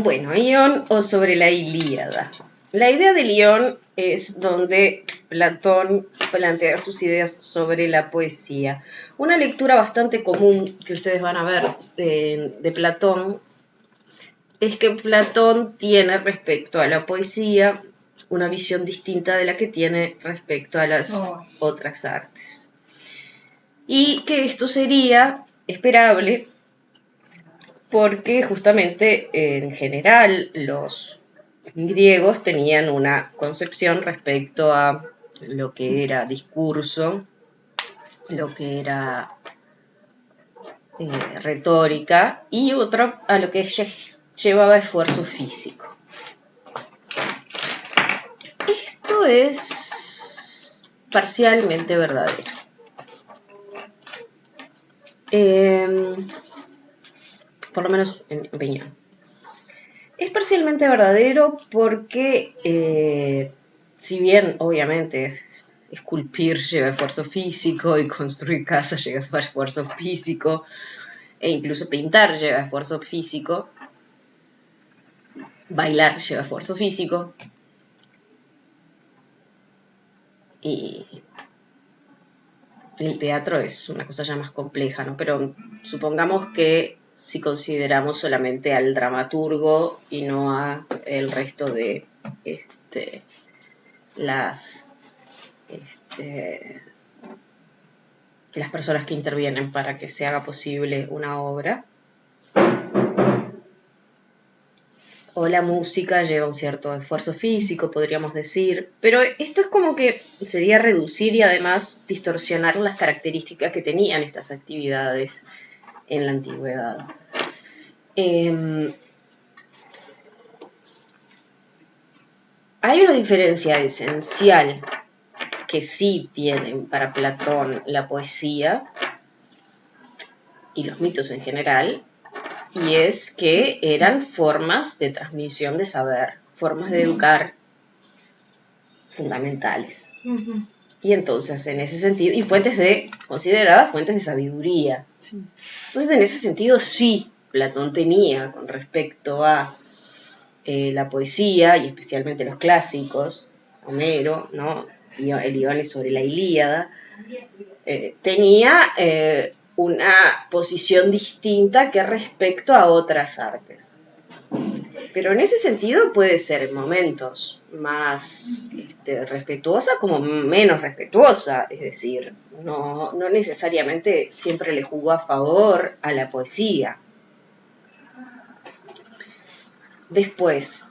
Bueno, Ión o sobre la Ilíada. La idea del Ión es donde Platón plantea sus ideas sobre la poesía. Una lectura bastante común que ustedes van a ver de Platón es que Platón tiene respecto a la poesía una visión distinta de la que tiene respecto a las otras artes. Y que esto sería esperable porque justamente en general los griegos tenían una concepción respecto a lo que era discurso, lo que era retórica y otra a lo que llevaba esfuerzo físico. Esto es parcialmente verdadero. Por lo menos en mi opinión. Es parcialmente verdadero porque, si bien obviamente esculpir lleva esfuerzo físico y construir casas lleva esfuerzo físico e incluso pintar lleva esfuerzo físico, bailar lleva esfuerzo físico y el teatro es una cosa ya más compleja, ¿no? Pero supongamos que si consideramos solamente al dramaturgo y no a el resto de las personas que intervienen para que se haga posible una obra. O la música lleva un cierto esfuerzo físico, podríamos decir, pero esto es como que sería reducir y además distorsionar las características que tenían estas actividades en la antigüedad. Hay una diferencia esencial que sí tienen para Platón la poesía y los mitos en general, y es que eran formas de transmisión de saber, formas de educar fundamentales. Uh-huh. Y entonces, en ese sentido, y consideradas fuentes de sabiduría. Sí. Entonces, en ese sentido, sí, Platón tenía con respecto a la poesía, y especialmente los clásicos, Homero, ¿no? El Ilión sobre la Ilíada, tenía una posición distinta que respecto a otras artes. Pero en ese sentido puede ser en momentos más respetuosa como menos respetuosa, es decir, no necesariamente siempre le jugó a favor a la poesía. Después,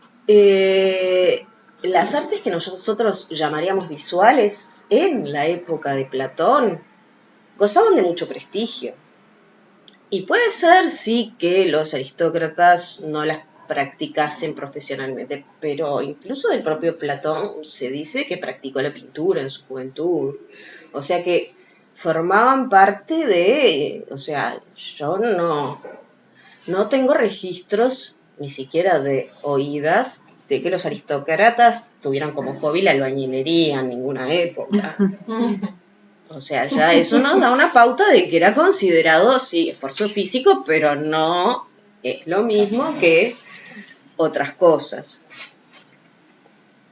las artes que nosotros llamaríamos visuales en la época de Platón gozaban de mucho prestigio. Y puede ser, sí, que los aristócratas no las practicasen profesionalmente, pero incluso del propio Platón se dice que practicó la pintura en su juventud. O sea que formaban parte de... O sea, yo no tengo registros, ni siquiera de oídas, de que los aristócratas tuvieran como hobby la albañilería en ninguna época. O sea, ya eso nos da una pauta de que era considerado, sí, esfuerzo físico, pero no es lo mismo que otras cosas.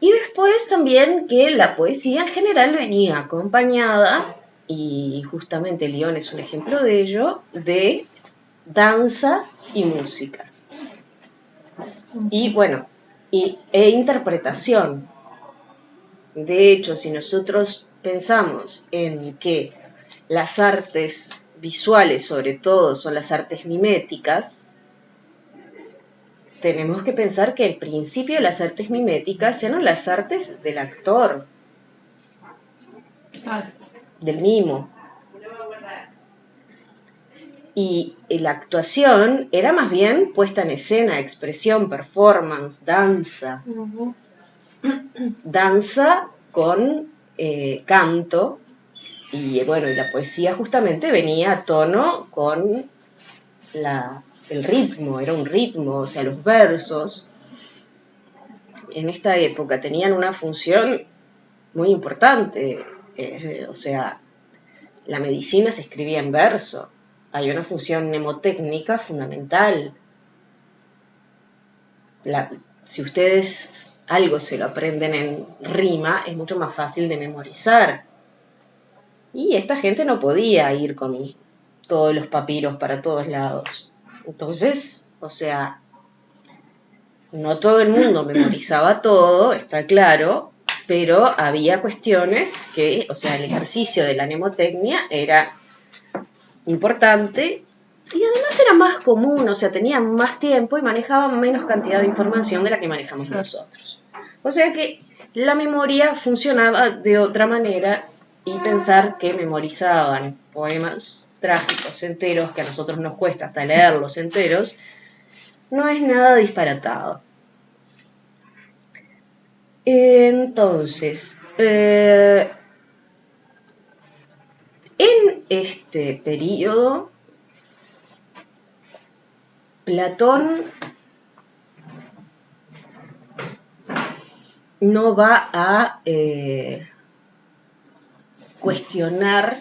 Y después también que la poesía en general venía acompañada, y justamente Ilión es un ejemplo de ello, de danza y música. Y bueno, e interpretación. De hecho, si nosotros pensamos en que las artes visuales, sobre todo, son las artes miméticas, tenemos que pensar que en principio las artes miméticas eran las artes del actor, del mimo. Y la actuación era más bien puesta en escena, expresión, performance, danza. Uh-huh. Danza con canto, y bueno, y la poesía justamente venía a tono con el ritmo, era un ritmo, o sea, los versos en esta época tenían una función muy importante, o sea, la medicina se escribía en verso, hay una función mnemotécnica fundamental. si ustedes algo se lo aprenden en rima, es mucho más fácil de memorizar. Y esta gente no podía ir con todos los papiros para todos lados. Entonces, o sea, no todo el mundo memorizaba todo, está claro, pero había cuestiones que, o sea, el ejercicio de la mnemotecnia era importante y además era más común, o sea, tenían más tiempo y manejaban menos cantidad de información de la que manejamos nosotros. O sea que la memoria funcionaba de otra manera y pensar que memorizaban poemas trágicos enteros, que a nosotros nos cuesta hasta leerlos enteros, no es nada disparatado. Entonces, en este periodo, Platón no va a cuestionar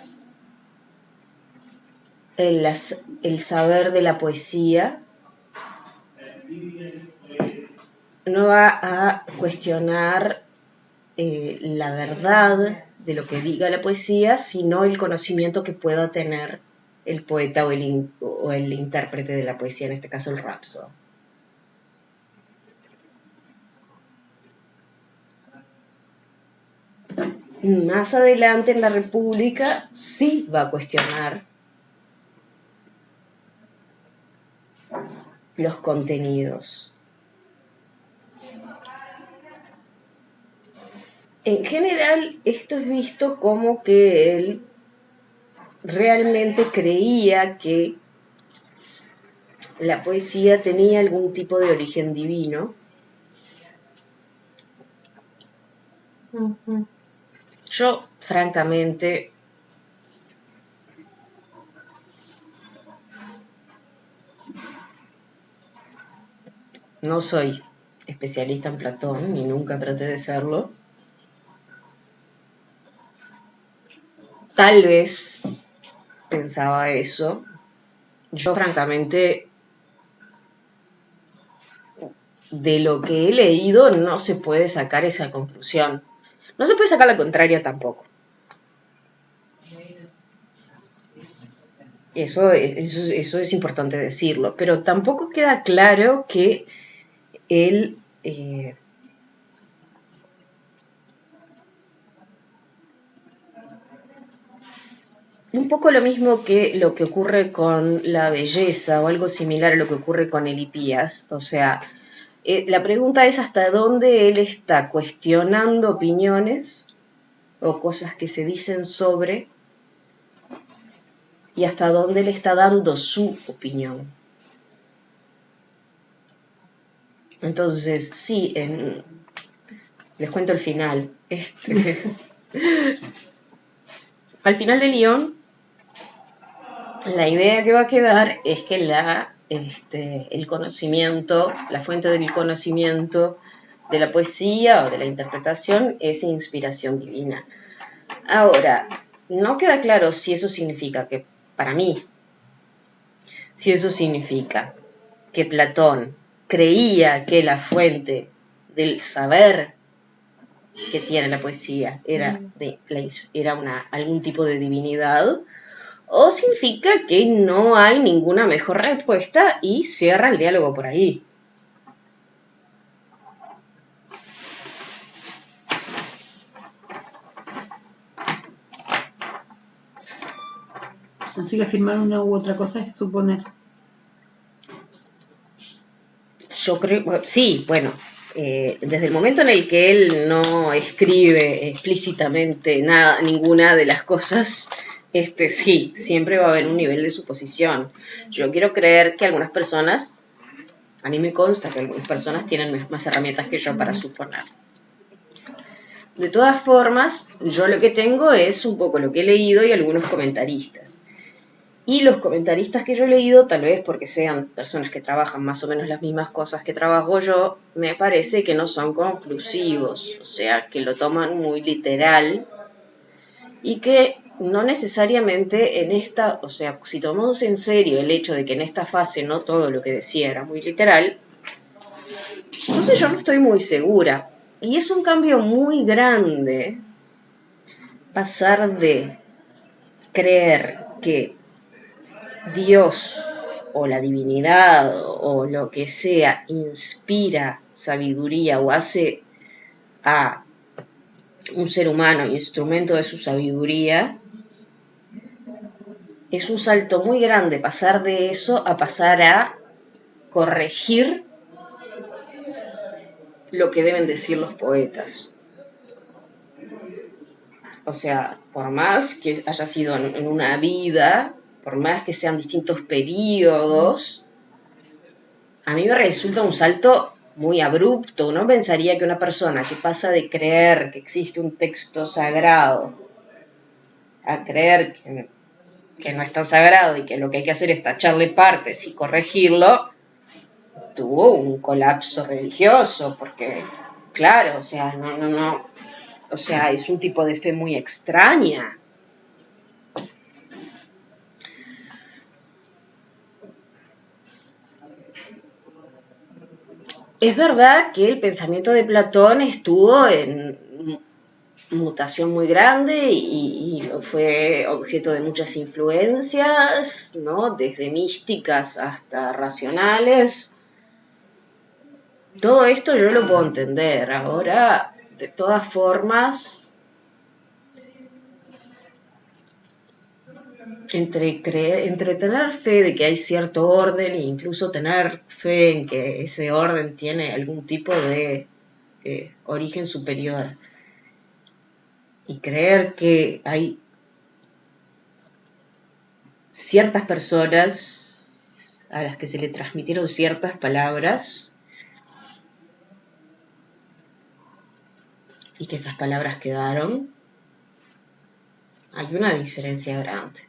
el saber de la poesía, no va a cuestionar la verdad de lo que diga la poesía, sino el conocimiento que pueda tener el poeta o el intérprete de la poesía, en este caso el rapsodo. Más adelante en la República sí va a cuestionar los contenidos. En general, esto es visto como que él realmente creía que la poesía tenía algún tipo de origen divino. Yo, francamente, no soy especialista en Platón, ni nunca traté de serlo. Tal vez pensaba eso. Yo, francamente, de lo que he leído no se puede sacar esa conclusión. No se puede sacar la contraria tampoco. Eso es importante decirlo, pero tampoco queda claro que él un poco lo mismo que lo que ocurre con la belleza o algo similar a lo que ocurre con el Hipías. O sea, la pregunta es hasta dónde él está cuestionando opiniones o cosas que se dicen sobre y hasta dónde le está dando su opinión. Entonces, sí, les cuento el final. Al final de León, la idea que va a quedar es que el conocimiento, la fuente del conocimiento de la poesía o de la interpretación es inspiración divina. Ahora, no queda claro si eso significa que, para mí, si eso significa que Platón creía que la fuente del saber que tiene la poesía era algún tipo de divinidad, o significa que no hay ninguna mejor respuesta y cierra el diálogo por ahí. Así que afirmar una u otra cosa es suponer. Yo creo, sí, bueno, desde el momento en el que él no escribe explícitamente ninguna de las cosas, sí, siempre va a haber un nivel de suposición. Yo quiero creer que algunas personas, a mí me consta que algunas personas tienen más herramientas que yo para suponer. De todas formas, yo lo que tengo es un poco lo que he leído y algunos comentaristas. Y los comentaristas que yo he leído, tal vez porque sean personas que trabajan más o menos las mismas cosas que trabajo yo, me parece que no son conclusivos, o sea, que lo toman muy literal y que no necesariamente o sea, si tomamos en serio el hecho de que en esta fase no todo lo que decía era muy literal, Entonces yo no estoy muy segura. Y es un cambio muy grande pasar de creer que Dios o la divinidad o lo que sea inspira sabiduría o hace a un ser humano instrumento de su sabiduría. Es un salto muy grande pasar de eso a pasar a corregir lo que deben decir los poetas. O sea, por más que haya sido en una vida, por más que sean distintos periodos, a mí me resulta un salto muy abrupto. Uno pensaría que una persona que pasa de creer que existe un texto sagrado a creer que no es tan sagrado y que lo que hay que hacer es tacharle partes y corregirlo, tuvo un colapso religioso, porque, claro, o sea, no, o sea, es un tipo de fe muy extraña. Es verdad que el pensamiento de Platón estuvo en mutación muy grande y fue objeto de muchas influencias, ¿no? Desde místicas hasta racionales. Todo esto yo lo puedo entender. Ahora, de todas formas, entre tener fe de que hay cierto orden e incluso tener fe en que ese orden tiene algún tipo de origen superior y creer que hay ciertas personas a las que se le transmitieron ciertas palabras y que esas palabras quedaron, hay una diferencia grande.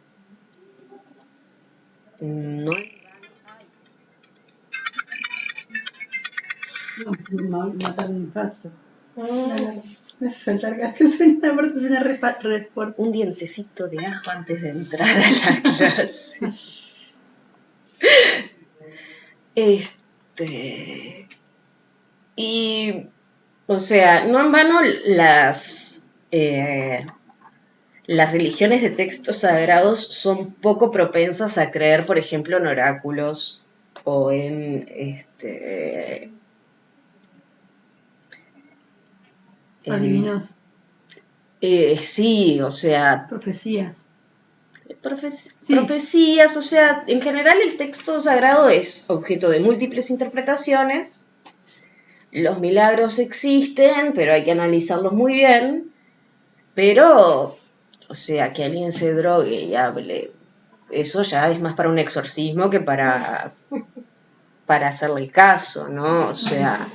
No matar un falso. Me hace saltar cada vez suena, aparte suena re fuerte. un dientecito de ajo antes de entrar a la clase. Y, o sea, no en vano las religiones de textos sagrados son poco propensas a creer, por ejemplo, en oráculos o en Adivinos. Sí, o sea, Profecías. profecías, o sea, en general el texto sagrado es objeto de múltiples interpretaciones. Los milagros existen, pero hay que analizarlos muy bien. Pero, o sea, que alguien se drogue y hable, eso ya es más para un exorcismo que para hacerle caso, ¿no? O sea,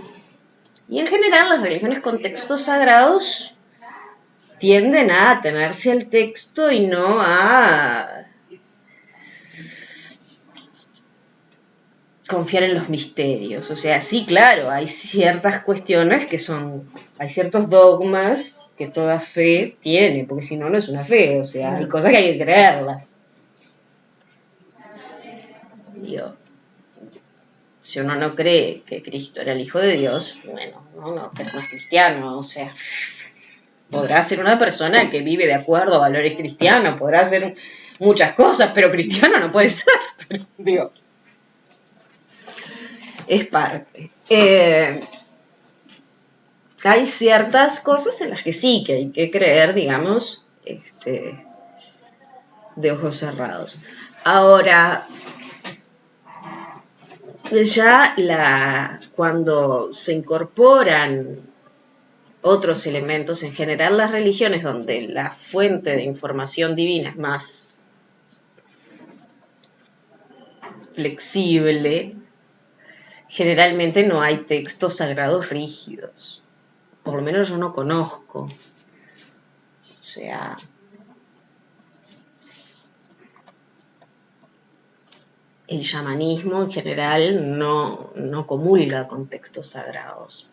y en general las religiones con textos sagrados tienden a atenerse al texto y no a confiar en los misterios. O sea, sí, claro, hay ciertas cuestiones que hay ciertos dogmas que toda fe tiene, porque si no, no es una fe. O sea, hay cosas que hay que creerlas. Digo, si uno no cree que Cristo era el Hijo de Dios, bueno, no es cristiano. O sea, podrá ser una persona que vive de acuerdo a valores cristianos, podrá hacer muchas cosas, pero cristiano no puede ser. Digo, es parte. Hay ciertas cosas en las que sí que hay que creer, digamos, de ojos cerrados. Ahora, ya cuando se incorporan otros elementos, en general las religiones donde la fuente de información divina es más flexible, generalmente no hay textos sagrados rígidos. Por lo menos yo no conozco. O sea, el chamanismo en general no comulga con textos sagrados.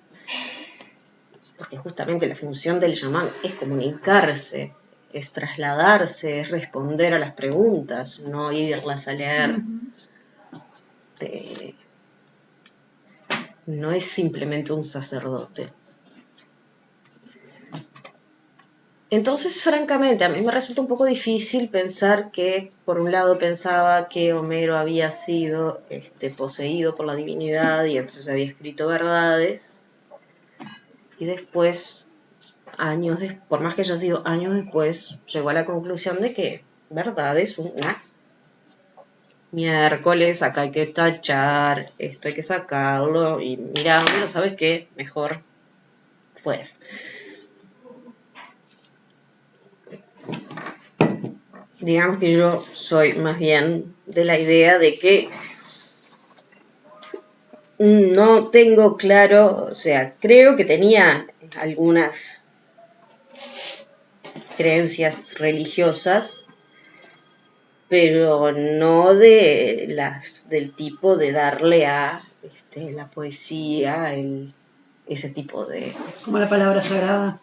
Porque justamente la función del chamán es comunicarse, es trasladarse, es responder a las preguntas, no irlas a leer no es simplemente un sacerdote. Entonces, francamente, a mí me resulta un poco difícil pensar que, por un lado, pensaba que Homero había sido poseído por la divinidad y entonces había escrito verdades, y después, por más que haya sido años después, llegó a la conclusión de que verdades, una miércoles, acá hay que tachar, esto hay que sacarlo, y mira, Homero, ¿sabes qué? Mejor fuera. Digamos que yo soy más bien de la idea de que no tengo claro, o sea, creo que tenía algunas creencias religiosas, pero no del tipo de darle a la poesía, ese tipo de... Como la palabra sagrada.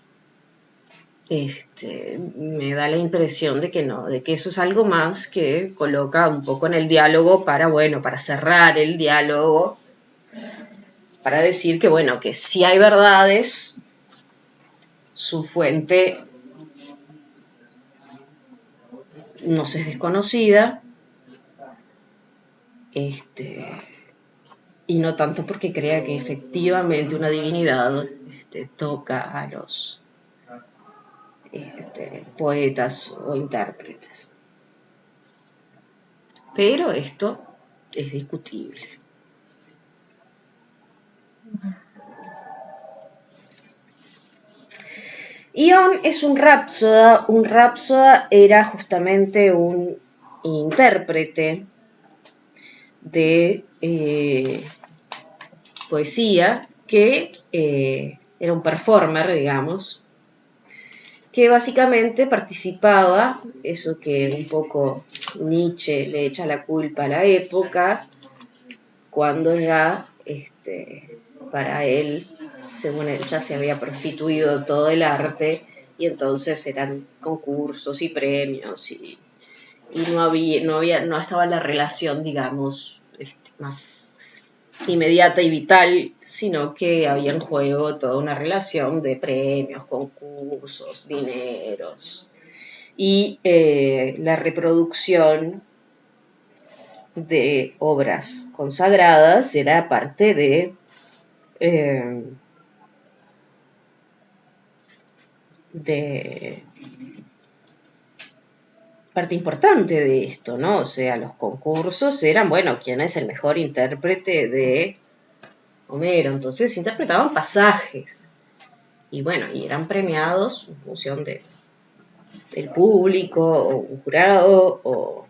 Me da la impresión de que no, de que eso es algo más que coloca un poco en el diálogo para cerrar el diálogo, para decir que, bueno, que si hay verdades, su fuente nos es desconocida, y no tanto porque crea que efectivamente una divinidad toca a los poetas o intérpretes. Pero esto es discutible. Ion es un rápsoda. Un rápsoda era justamente un intérprete de poesía que era un performer, digamos, que básicamente participaba, eso que un poco Nietzsche le echa la culpa a la época, cuando ya para él, según él, ya se había prostituido todo el arte, y entonces eran concursos y premios, y no estaba la relación, digamos, más inmediata y vital, sino que había en juego toda una relación de premios, concursos, dineros, y la reproducción de obras consagradas era parte de parte importante de esto, ¿no? O sea, los concursos eran, bueno, ¿quién es el mejor intérprete de Homero? Entonces interpretaban pasajes y bueno, y eran premiados en función del público o un jurado o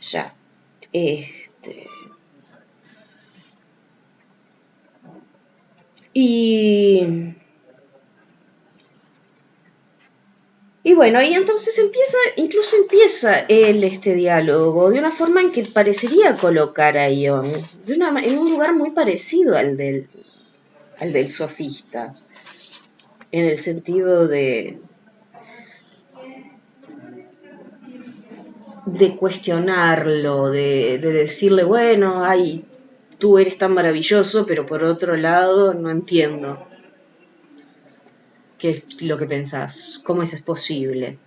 ya. Y bueno, y entonces incluso empieza este diálogo de una forma en que parecería colocar a Ion en un lugar muy parecido al del sofista, en el sentido de cuestionarlo, de decirle, bueno, ay, tú eres tan maravilloso, pero por otro lado no entiendo qué es lo que pensás, cómo eso es posible.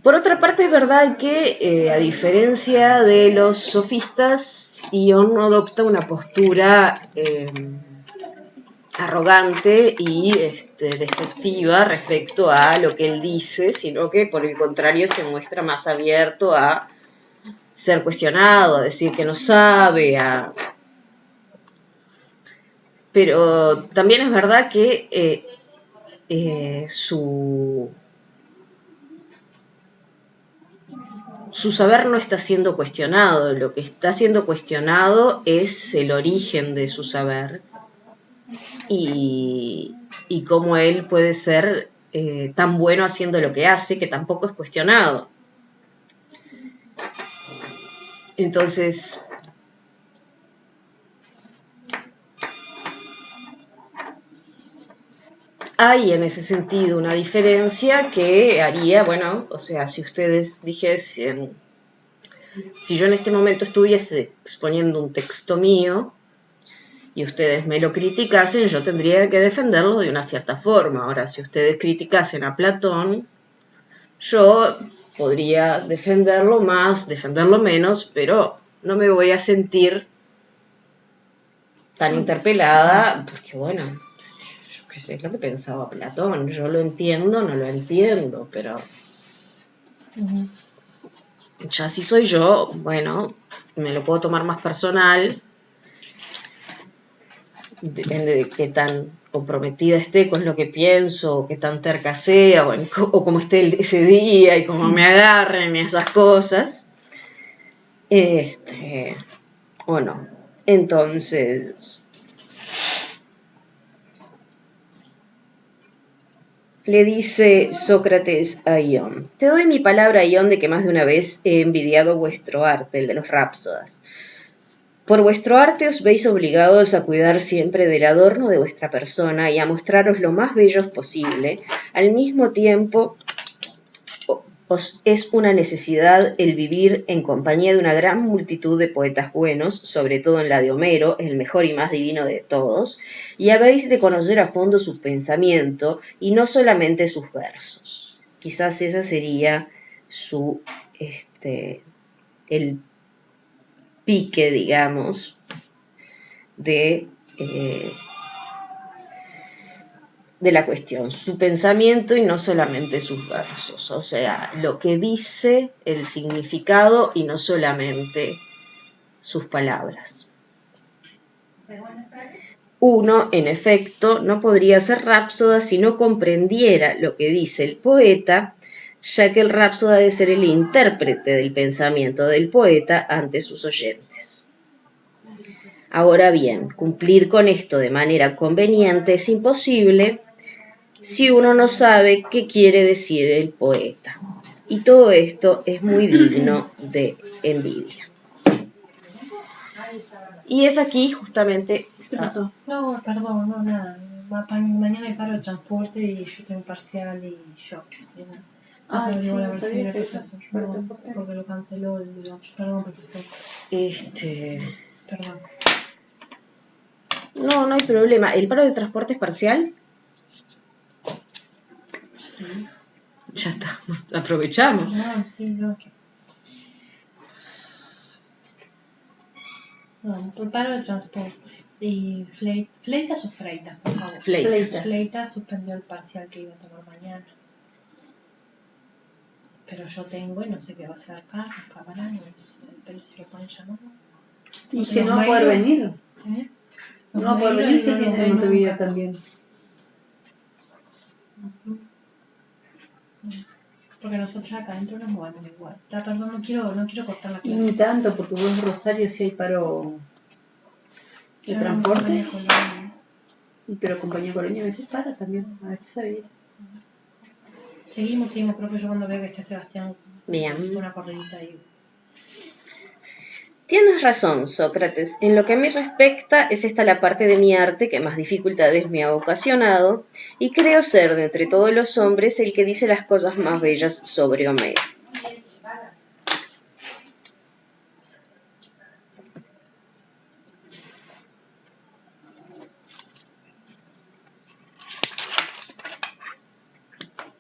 Por otra parte, es verdad que, a diferencia de los sofistas, Ion no adopta una postura arrogante y despectiva respecto a lo que él dice, sino que por el contrario se muestra más abierto a ser cuestionado, a decir que no sabe, pero también es verdad que su saber no está siendo cuestionado, lo que está siendo cuestionado es el origen de su saber y cómo él puede ser tan bueno haciendo lo que hace, que tampoco es cuestionado. Entonces, hay en ese sentido una diferencia que haría, bueno, o sea, si ustedes dijesen, si yo en este momento estuviese exponiendo un texto mío, y ustedes me lo criticasen, yo tendría que defenderlo de una cierta forma. Ahora, si ustedes criticasen a Platón, yo podría defenderlo más, defenderlo menos, pero no me voy a sentir tan interpelada, porque bueno, yo qué sé, es lo que pensaba Platón. Yo lo entiendo, no lo entiendo, pero ya si soy yo, bueno, me lo puedo tomar más personal. Depende de qué tan comprometida esté con lo que pienso, o qué tan terca sea, o cómo esté ese día, y cómo me agarren y esas cosas. O no. Entonces, le dice Sócrates a Ión: te doy mi palabra, Ión, de que más de una vez he envidiado vuestro arte, el de los rápsodas. Por vuestro arte os veis obligados a cuidar siempre del adorno de vuestra persona y a mostraros lo más bellos posible. Al mismo tiempo, os es una necesidad el vivir en compañía de una gran multitud de poetas buenos, sobre todo en la de Homero, el mejor y más divino de todos, y habéis de conocer a fondo su pensamiento y no solamente sus versos. Quizás esa sería el pique, digamos, de la cuestión, su pensamiento y no solamente sus versos, o sea, lo que dice, el significado y no solamente sus palabras. Uno, en efecto, no podría ser rápsoda si no comprendiera lo que dice el poeta, ya que el rápsoda debe ser el intérprete del pensamiento del poeta ante sus oyentes. Ahora bien, cumplir con esto de manera conveniente es imposible si uno no sabe qué quiere decir el poeta. Y todo esto es muy digno de envidia. Y es aquí justamente... ¿Qué pasó? No, perdón, no, nada. Mañana me paro de transporte y yo tengo parcial y yo qué sé. Sí, Voy a no ver si sabía viene que el eso. profesor. No, porque lo canceló el perdón, profesor. Perdón. No, no hay problema. ¿El paro de transporte es parcial? Ya está, aprovechamos. No, sí, no. No, por paro de transporte. Y Fleitas o Freitas, por favor. Fleitas suspendió el parcial que iba a tomar mañana. Pero yo tengo y no sé qué va a hacer acá, cámara, no sé, pero si lo ponen ya no. Y que no va a poder venir. No va a poder venir si tiene de Montevideo también. Porque nosotros acá adentro nos movemos igual. Perdón, no quiero cortar la clase. Ni tanto, porque vos en Rosario sí hay paro de transporte. Pero compañía Colonia a veces para también, a veces sabía. Seguimos, profe, yo cuando veo que está Sebastián. Bien. Una corredita ahí. Tienes razón, Sócrates. En lo que a mí respecta, es esta la parte de mi arte que más dificultades me ha ocasionado, y creo ser, de entre todos los hombres, el que dice las cosas más bellas sobre Homero.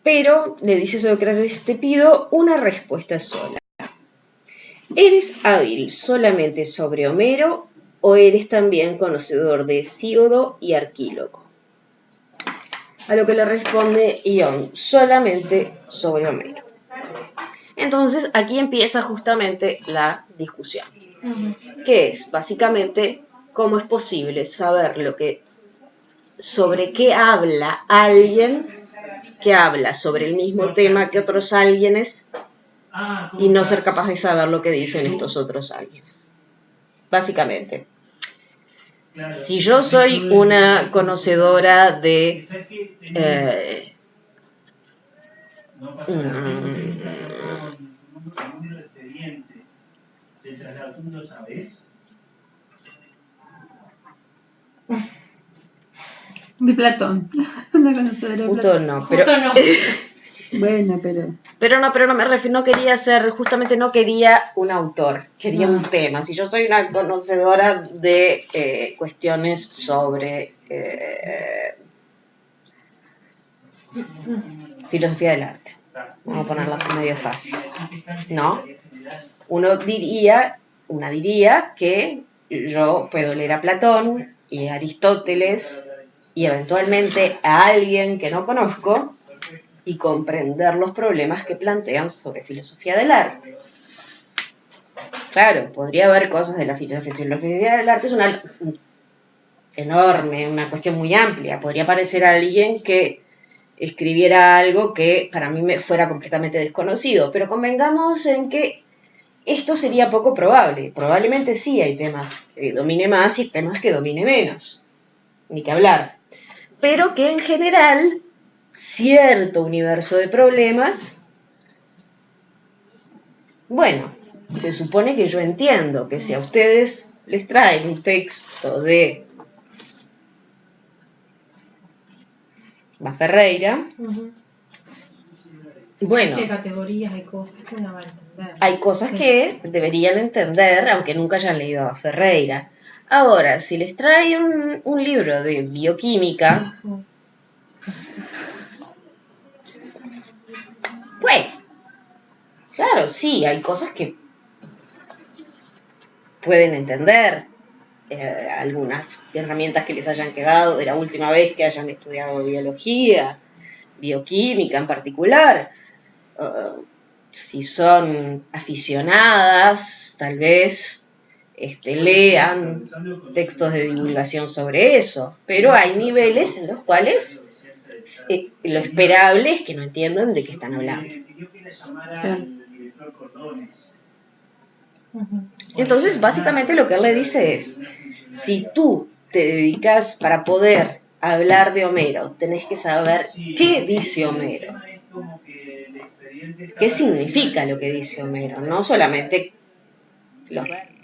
Pero, le dice Sócrates, te pido una respuesta sola. ¿Eres hábil solamente sobre Homero o eres también conocedor de Hesíodo y Arquíloco? A lo que le responde Ión, solamente sobre Homero. Entonces aquí empieza justamente la discusión, que es básicamente cómo es posible saber sobre qué habla alguien que habla sobre el mismo tema que otros alguienes y no ser capaz de saber lo que dicen estos otros alguienes. Básicamente, si yo soy una conocedora de de Platón. La conocedora de Platón. no, pero Bueno, pero... Pero no me refiero, no quería ser, justamente no quería un autor, quería un tema. Si yo soy una conocedora de cuestiones sobre filosofía del arte, vamos a ponerla medio fácil, ¿no? Una diría que yo puedo leer a Platón y a Aristóteles y eventualmente a alguien que no conozco y comprender los problemas que plantean sobre filosofía del arte. Claro, podría haber cosas de la filosofía del arte, es una enorme, una cuestión muy amplia. Podría parecer a alguien que escribiera algo que para mí me fuera completamente desconocido, pero convengamos en que esto sería poco probable. Probablemente sí hay temas que domine más y temas que domine menos, ni que hablar. Pero que en general cierto universo de problemas, bueno, se supone que yo entiendo que si a ustedes les traen un texto de Ferreira, bueno, hay categorías, hay cosas que uno va a entender. Hay cosas que deberían entender, aunque nunca hayan leído a Ferreira. Ahora, si les trae un libro de bioquímica, pues, claro, sí, hay cosas que pueden entender. Algunas herramientas que les hayan quedado de la última vez que hayan estudiado biología, bioquímica en particular. Si son aficionadas, tal vez lean textos de divulgación sobre eso, pero hay niveles en los cuales lo esperable es que no entiendan de qué están hablando. Claro. Entonces, básicamente lo que él le dice es, si tú te dedicas para poder hablar de Homero, tenés que saber qué dice Homero. ¿Qué significa lo que dice Homero? No solamente los verbos,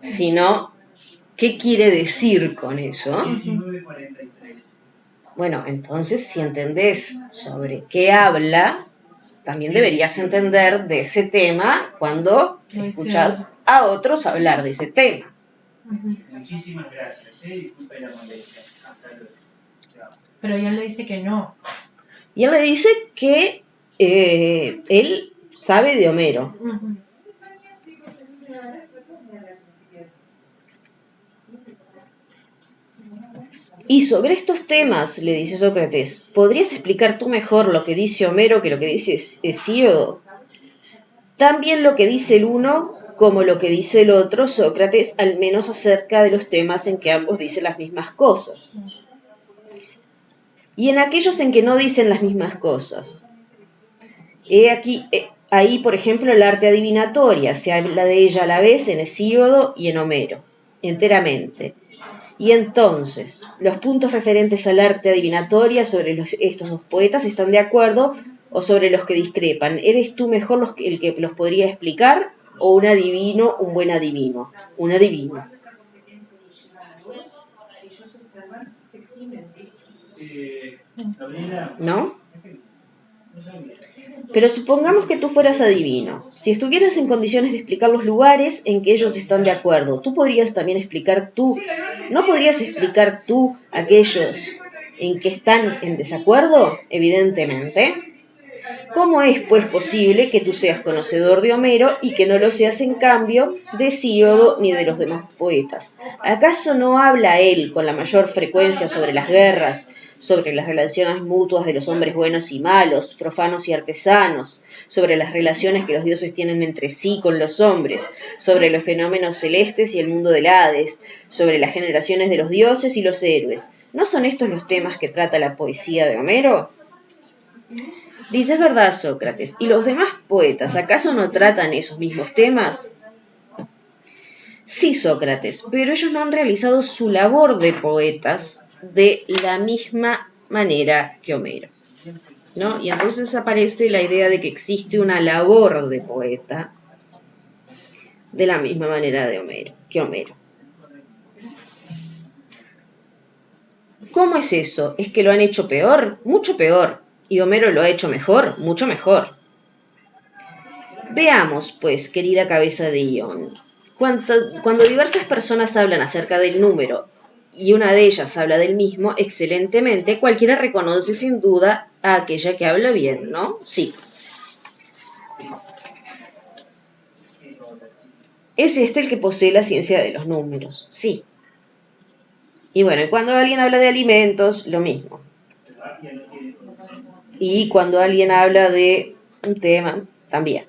sino qué quiere decir con eso. Bueno, entonces si entendés sobre qué habla, también deberías entender de ese tema cuando escuchas a otros hablar de ese tema. Muchísimas gracias, disculpe la molestia. Hasta luego. Pero ya le dice que no. Y él le dice que él sabe de Homero. Y sobre estos temas, le dice Sócrates, ¿podrías explicar tú mejor lo que dice Homero que lo que dice Hesíodo? También lo que dice el uno como lo que dice el otro, Sócrates, al menos acerca de los temas en que ambos dicen las mismas cosas. Y en aquellos en que no dicen las mismas cosas. Ahí, por ejemplo, el arte adivinatoria, se habla de ella a la vez en Hesíodo y en Homero, enteramente. Y entonces, los puntos referentes al arte adivinatoria sobre estos dos poetas están de acuerdo o sobre los que discrepan. ¿Eres tú mejor el que los podría explicar o un adivino, un buen adivino? Un adivino. ¿No? Pero supongamos que tú fueras adivino. Si estuvieras en condiciones de explicar los lugares en que ellos están de acuerdo, ¿tú podrías también explicar tú? ¿No podrías explicar tú aquellos en que están en desacuerdo? Evidentemente. ¿Cómo es, pues, posible que tú seas conocedor de Homero y que no lo seas, en cambio, de Hesíodo ni de los demás poetas? ¿Acaso no habla él con la mayor frecuencia sobre las guerras, sobre las relaciones mutuas de los hombres buenos y malos, profanos y artesanos, sobre las relaciones que los dioses tienen entre sí con los hombres, sobre los fenómenos celestes y el mundo del Hades, sobre las generaciones de los dioses y los héroes? ¿No son estos los temas que trata la poesía de Homero? Dices verdad, Sócrates. ¿Y los demás poetas acaso no tratan esos mismos temas? Sí, Sócrates, pero ellos no han realizado su labor de poetas de la misma manera que Homero, ¿no? Y entonces aparece la idea de que existe una labor de poeta de la misma manera que Homero. ¿Cómo es eso? ¿Es que lo han hecho peor? Mucho peor. ¿Y Homero lo ha hecho mejor? Mucho mejor. Veamos, pues, querida cabeza de Ion. Cuando diversas personas hablan acerca del número y una de ellas habla del mismo excelentemente, cualquiera reconoce sin duda a aquella que habla bien, ¿no? Sí. ¿Es este el que posee la ciencia de los números? Sí. Y bueno, y cuando alguien habla de alimentos, lo mismo. Y cuando alguien habla de un tema, también.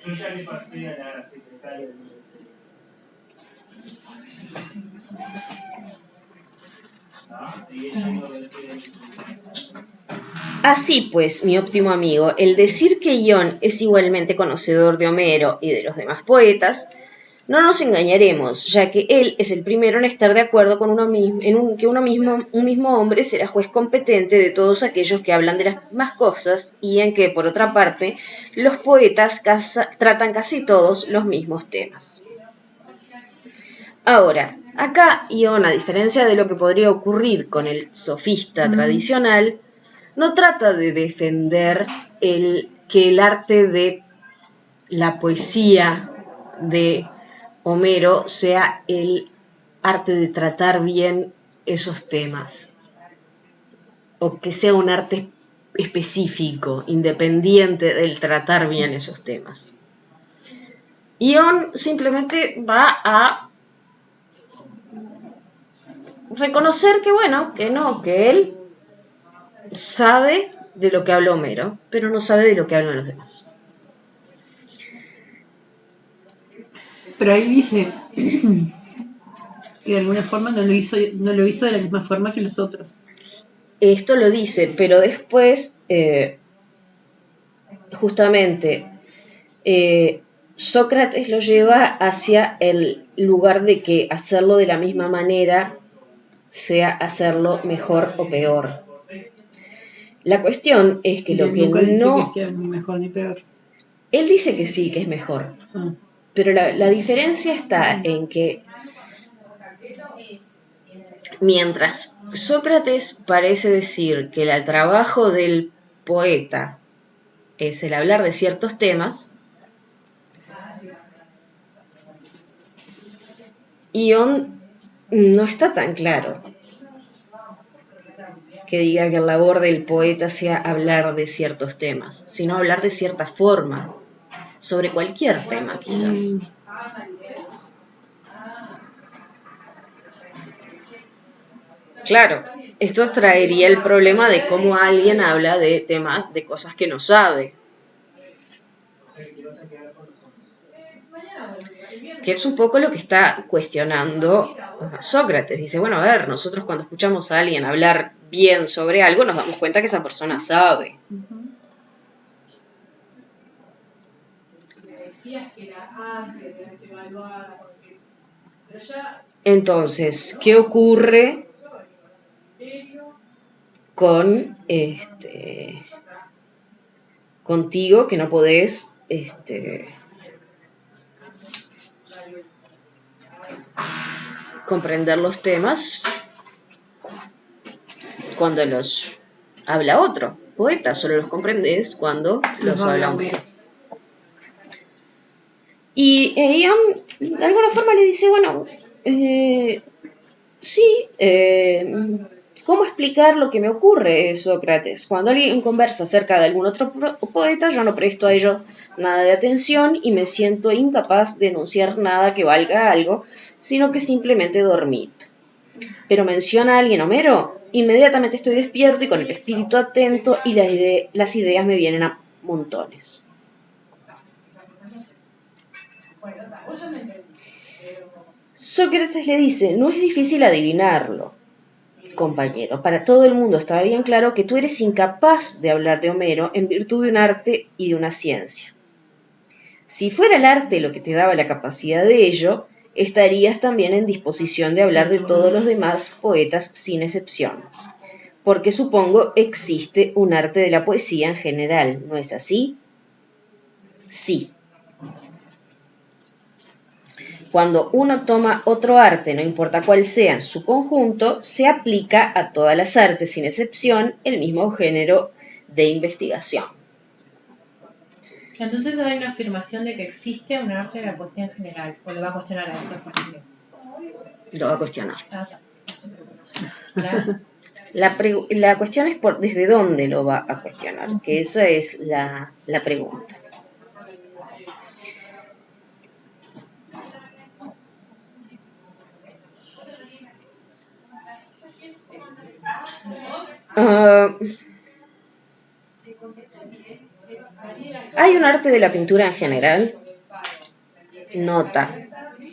Yo ya le pasé a la secretaria del Así pues, mi óptimo amigo, el decir que Ion es igualmente conocedor de Homero y de los demás poetas, no nos engañaremos, ya que él es el primero en estar de acuerdo con un mismo hombre será juez competente de todos aquellos que hablan de las mismas cosas y en que, por otra parte, los poetas tratan casi todos los mismos temas. Ahora, acá Ion, a diferencia de lo que podría ocurrir con el sofista tradicional, no trata de defender que el arte de la poesía de Homero sea el arte de tratar bien esos temas, o que sea un arte específico, independiente del tratar bien esos temas. Ion simplemente va a reconocer que bueno, que no, que él sabe de lo que habla Homero, pero no sabe de lo que hablan los demás. Pero ahí dice que de alguna forma no lo hizo de la misma forma que los otros. Esto lo dice, pero después, justamente, Sócrates lo lleva hacia el lugar de que hacerlo de la misma manera sea hacerlo mejor o peor. La cuestión es que lo que nunca dice no... que sea ni mejor ni peor. Él dice que sí, que es mejor. Pero la diferencia está en que mientras Sócrates parece decir que el trabajo del poeta es el hablar de ciertos temas, Ion no está tan claro que diga que la labor del poeta sea hablar de ciertos temas, sino hablar de cierta forma, sobre cualquier tema quizás. Claro, esto traería el problema de cómo alguien habla de temas, de cosas que no sabe. Que es un poco lo que está cuestionando Sócrates. Dice, bueno, a ver, nosotros cuando escuchamos a alguien hablar bien sobre algo, nos damos cuenta que esa persona sabe. Entonces, ¿qué ocurre con contigo que no podés comprender los temas cuando los habla otro poeta? Solo los comprendes cuando los habla Homero. Y Ion de alguna forma le dice, bueno, sí, ¿cómo explicar lo que me ocurre, Sócrates? Cuando alguien conversa acerca de algún otro poeta, yo no presto a ello nada de atención y me siento incapaz de enunciar nada que valga algo, sino que simplemente dormito. Pero menciona a alguien Homero, inmediatamente estoy despierto y con el espíritu atento y las ideas me vienen a montones. Sócrates le dice, no es difícil adivinarlo, compañero. Para todo el mundo está bien claro que tú eres incapaz de hablar de Homero en virtud de un arte y de una ciencia. Si fuera el arte lo que te daba la capacidad de ello, estarías también en disposición de hablar de todos los demás poetas sin excepción. Porque supongo existe un arte de la poesía en general, ¿no es así? Sí. Cuando uno toma otro arte, no importa cuál sea en su conjunto, se aplica a todas las artes, sin excepción, el mismo género de investigación. Entonces hay una afirmación de que existe un arte de la poesía en general, o lo va a cuestionar a eso. Lo va a cuestionar. Claro. La cuestión es desde dónde lo va a cuestionar, que esa es la pregunta. Hay un arte de la pintura en general, nota,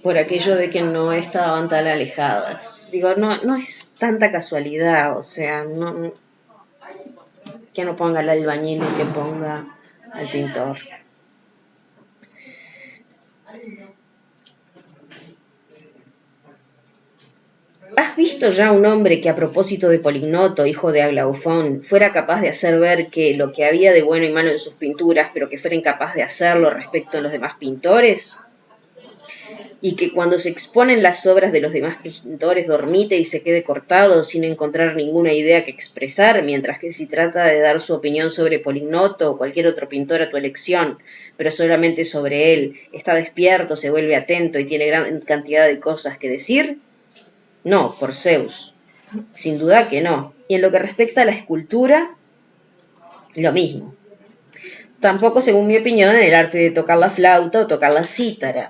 por aquello de que no estaban tan alejadas. Digo, no es tanta casualidad, o sea, que no ponga al albañil y que ponga al pintor. ¿Has visto ya un hombre que a propósito de Polignoto, hijo de Aglaufón, fuera capaz de hacer ver que lo que había de bueno y malo en sus pinturas, pero que fuera incapaz de hacerlo respecto a los demás pintores? Y que cuando se exponen las obras de los demás pintores dormite y se quede cortado sin encontrar ninguna idea que expresar, mientras que si trata de dar su opinión sobre Polignoto o cualquier otro pintor a tu elección, pero solamente sobre él, está despierto, se vuelve atento y tiene gran cantidad de cosas que decir? No, por Zeus. Sin duda que no. Y en lo que respecta a la escultura, lo mismo. Tampoco, según mi opinión, en el arte de tocar la flauta o tocar la cítara.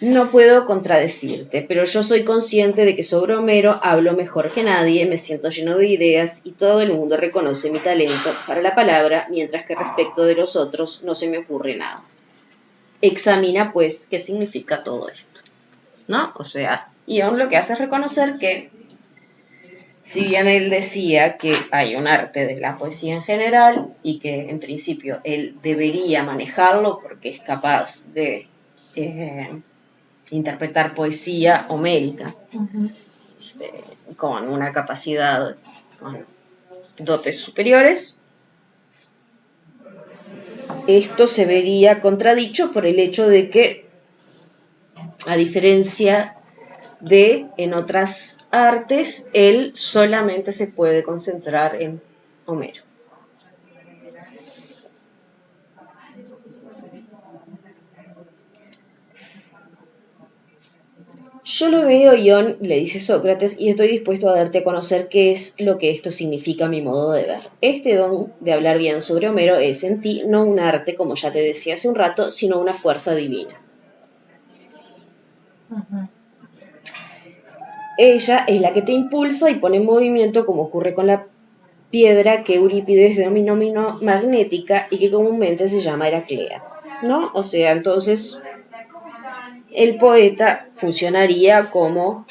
No puedo contradecirte, pero yo soy consciente de que sobre Homero hablo mejor que nadie, me siento lleno de ideas y todo el mundo reconoce mi talento para la palabra, mientras que respecto de los otros no se me ocurre nada. Examina, pues, qué significa todo esto, ¿no? O sea, Ion lo que hace es reconocer que, si bien él decía que hay un arte de la poesía en general y que en principio él debería manejarlo porque es capaz de interpretar poesía homérica, con una capacidad, con dotes superiores, esto se vería contradicho por el hecho de que, a diferencia de en otras artes, él solamente se puede concentrar en Homero. Yo lo veo, Ion, le dice Sócrates, y estoy dispuesto a darte a conocer qué es lo que esto significa a mi modo de ver. Este don de hablar bien sobre Homero es en ti no un arte, como ya te decía hace un rato, sino una fuerza divina. Ella es la que te impulsa y pone en movimiento, como ocurre con la piedra que Eurípides denominó magnética y que comúnmente se llama Heraclea, ¿no? O sea, entonces el poeta funcionaría como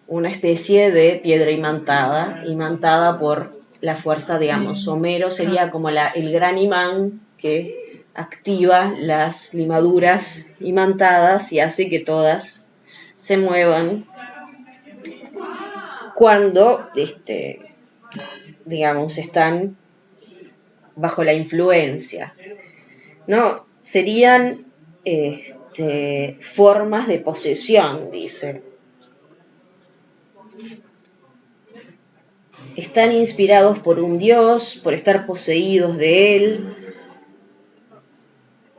una especie de piedra imantada por la fuerza, digamos. Homero sería como el gran imán que activa las limaduras imantadas y hace que todas se muevan cuando, digamos, están bajo la influencia, ¿no? Serían formas de posesión, dice. Están inspirados por un dios, por estar poseídos de él,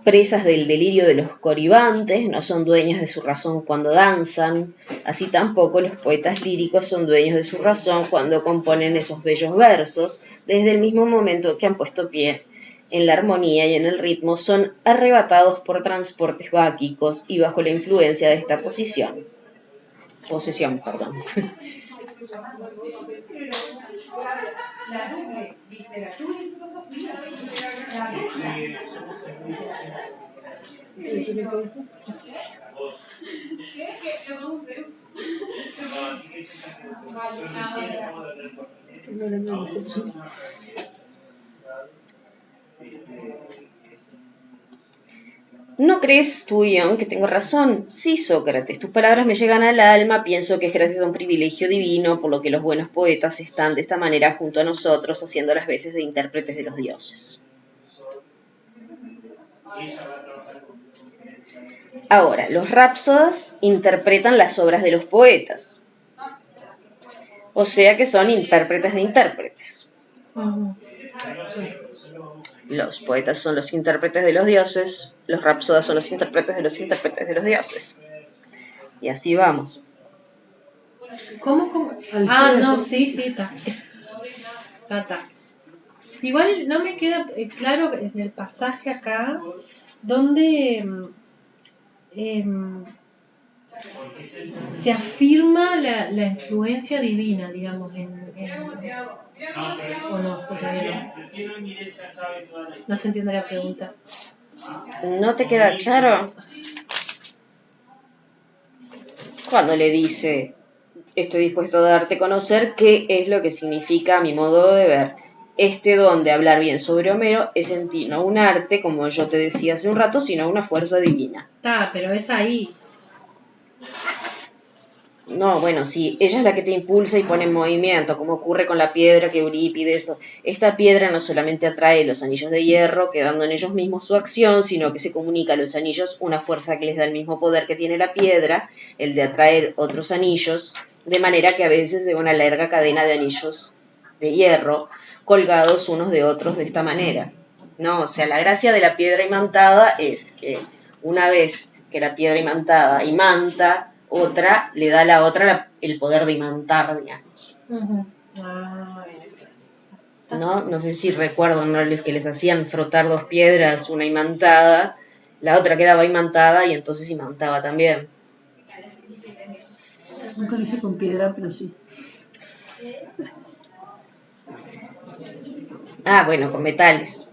presas del delirio de los coribantes, no son dueños de su razón cuando danzan, así tampoco los poetas líricos son dueños de su razón cuando componen esos bellos versos, desde el mismo momento que han puesto pie en la armonía y en el ritmo, son arrebatados por transportes báquicos y bajo la influencia de esta posesión. ¿No crees tú, Ion, que tengo razón? Sí, Sócrates, tus palabras me llegan al alma, pienso que es gracias a un privilegio divino, por lo que los buenos poetas están de esta manera junto a nosotros, haciendo las veces de intérpretes de los dioses. Ahora, los rapsodas interpretan las obras de los poetas. O sea que son intérpretes de intérpretes. Los poetas son los intérpretes de los dioses, los rapsodas son los intérpretes de los intérpretes de los dioses. Y así vamos. ¿Cómo? Ah, no, sí, está. Está. Igual no me queda claro en el pasaje acá donde se afirma la influencia divina, digamos, o no, porque no se entiende la pregunta. ¿No te queda claro? Cuando le dice, estoy dispuesto a darte a conocer qué es lo que significa a mi modo de ver. Este don de hablar bien sobre Homero es en ti no un arte, como yo te decía hace un rato, sino una fuerza divina. Está, pero es ahí. No, bueno, sí, ella es la que te impulsa y pone en movimiento, como ocurre con la piedra que Eurípides... Esta piedra no solamente atrae los anillos de hierro, quedando en ellos mismos su acción, sino que se comunica a los anillos una fuerza que les da el mismo poder que tiene la piedra, el de atraer otros anillos, de manera que a veces de una larga cadena de anillos de hierro, colgados unos de otros de esta manera. No, o sea, la gracia de la piedra imantada es que una vez que la piedra imantada imanta, otra le da a la otra el poder de imantar, digamos. No sé si recuerdan, ¿no? Que les hacían frotar dos piedras, una imantada, la otra quedaba imantada y entonces imantaba también. Nunca lo hice con piedra, pero sí. Ah, bueno, con metales.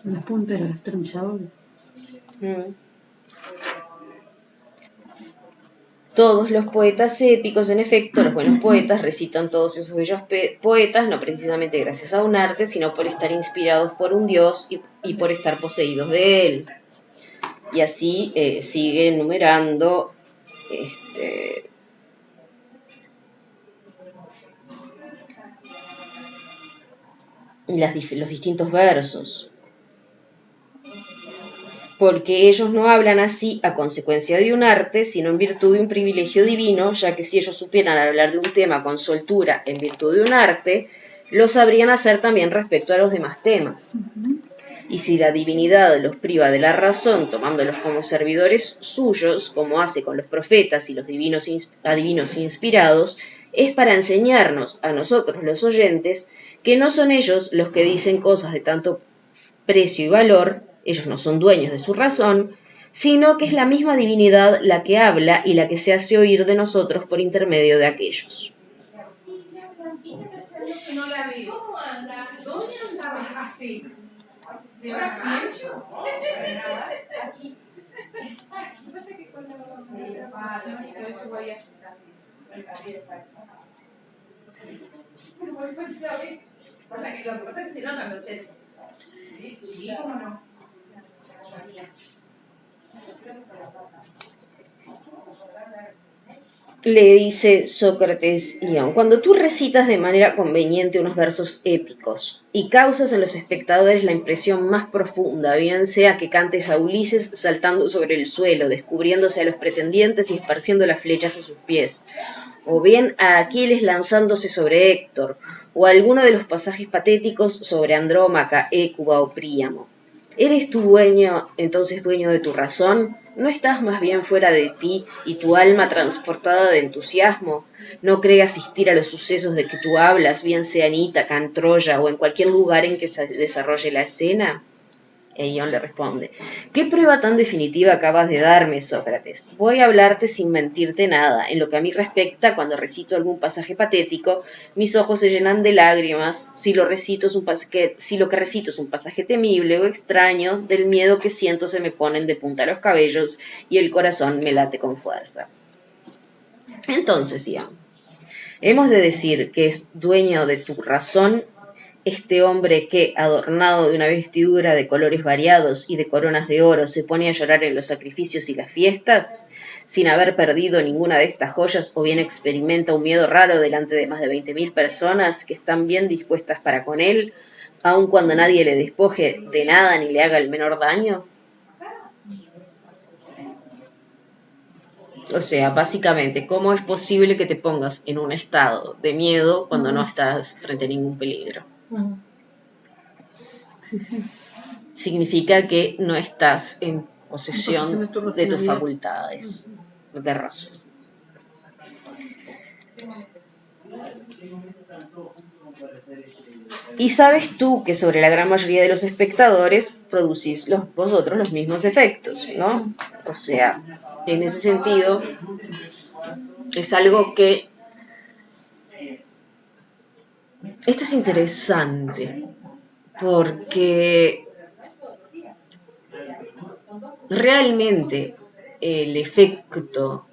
Las puntas de los destornilladores. Todos los poetas épicos, en efecto, los buenos poetas recitan todos esos bellos poetas, no precisamente gracias a un arte, sino por estar inspirados por un dios y por estar poseídos de él. Y así sigue enumerando los distintos versos. Porque ellos no hablan así a consecuencia de un arte, sino en virtud de un privilegio divino, ya que si ellos supieran hablar de un tema con soltura en virtud de un arte, lo sabrían hacer también respecto a los demás temas. Y si la divinidad los priva de la razón, tomándolos como servidores suyos, como hace con los profetas y los adivinos inspirados, es para enseñarnos a nosotros los oyentes que no son ellos los que dicen cosas de tanto precio y valor, ellos no son dueños de su razón, sino que es la misma divinidad la que habla y la que se hace oír de nosotros por intermedio de aquellos. Le dice Sócrates, Ion, cuando tú recitas de manera conveniente unos versos épicos y causas en los espectadores la impresión más profunda, bien sea que cantes a Ulises saltando sobre el suelo, descubriéndose a los pretendientes y esparciendo las flechas de sus pies, o bien a Aquiles lanzándose sobre Héctor, o alguno de los pasajes patéticos sobre Andrómaca, Hécuba o Príamo. ¿Eres tú entonces dueño de tu razón? ¿No estás más bien fuera de ti y tu alma transportada de entusiasmo? ¿No cree asistir a los sucesos de que tú hablas, bien sea en Ítaca, en Troya o en cualquier lugar en que se desarrolle la escena? Ion le responde, ¿qué prueba tan definitiva acabas de darme, Sócrates? Voy a hablarte sin mentirte nada. En lo que a mí respecta, cuando recito algún pasaje patético, mis ojos se llenan de lágrimas. Si lo que recito es un pasaje temible o extraño, del miedo que siento se me ponen de punta los cabellos y el corazón me late con fuerza. Entonces, Ion, hemos de decir que es dueño de tu razón este hombre que, adornado de una vestidura de colores variados y de coronas de oro, se pone a llorar en los sacrificios y las fiestas, sin haber perdido ninguna de estas joyas, o bien experimenta un miedo raro delante de más de 20.000 personas que están bien dispuestas para con él, aun cuando nadie le despoje de nada ni le haga el menor daño? O sea, básicamente, ¿cómo es posible que te pongas en un estado de miedo cuando no estás frente a ningún peligro? Sí, sí. Significa que no estás en posesión de tu de tus racionalidad. facultades de razón. Y sabes tú que sobre la gran mayoría de los espectadores producís vosotros los mismos efectos, ¿no? O sea, en ese sentido, es algo que... Esto es interesante, porque realmente el efecto...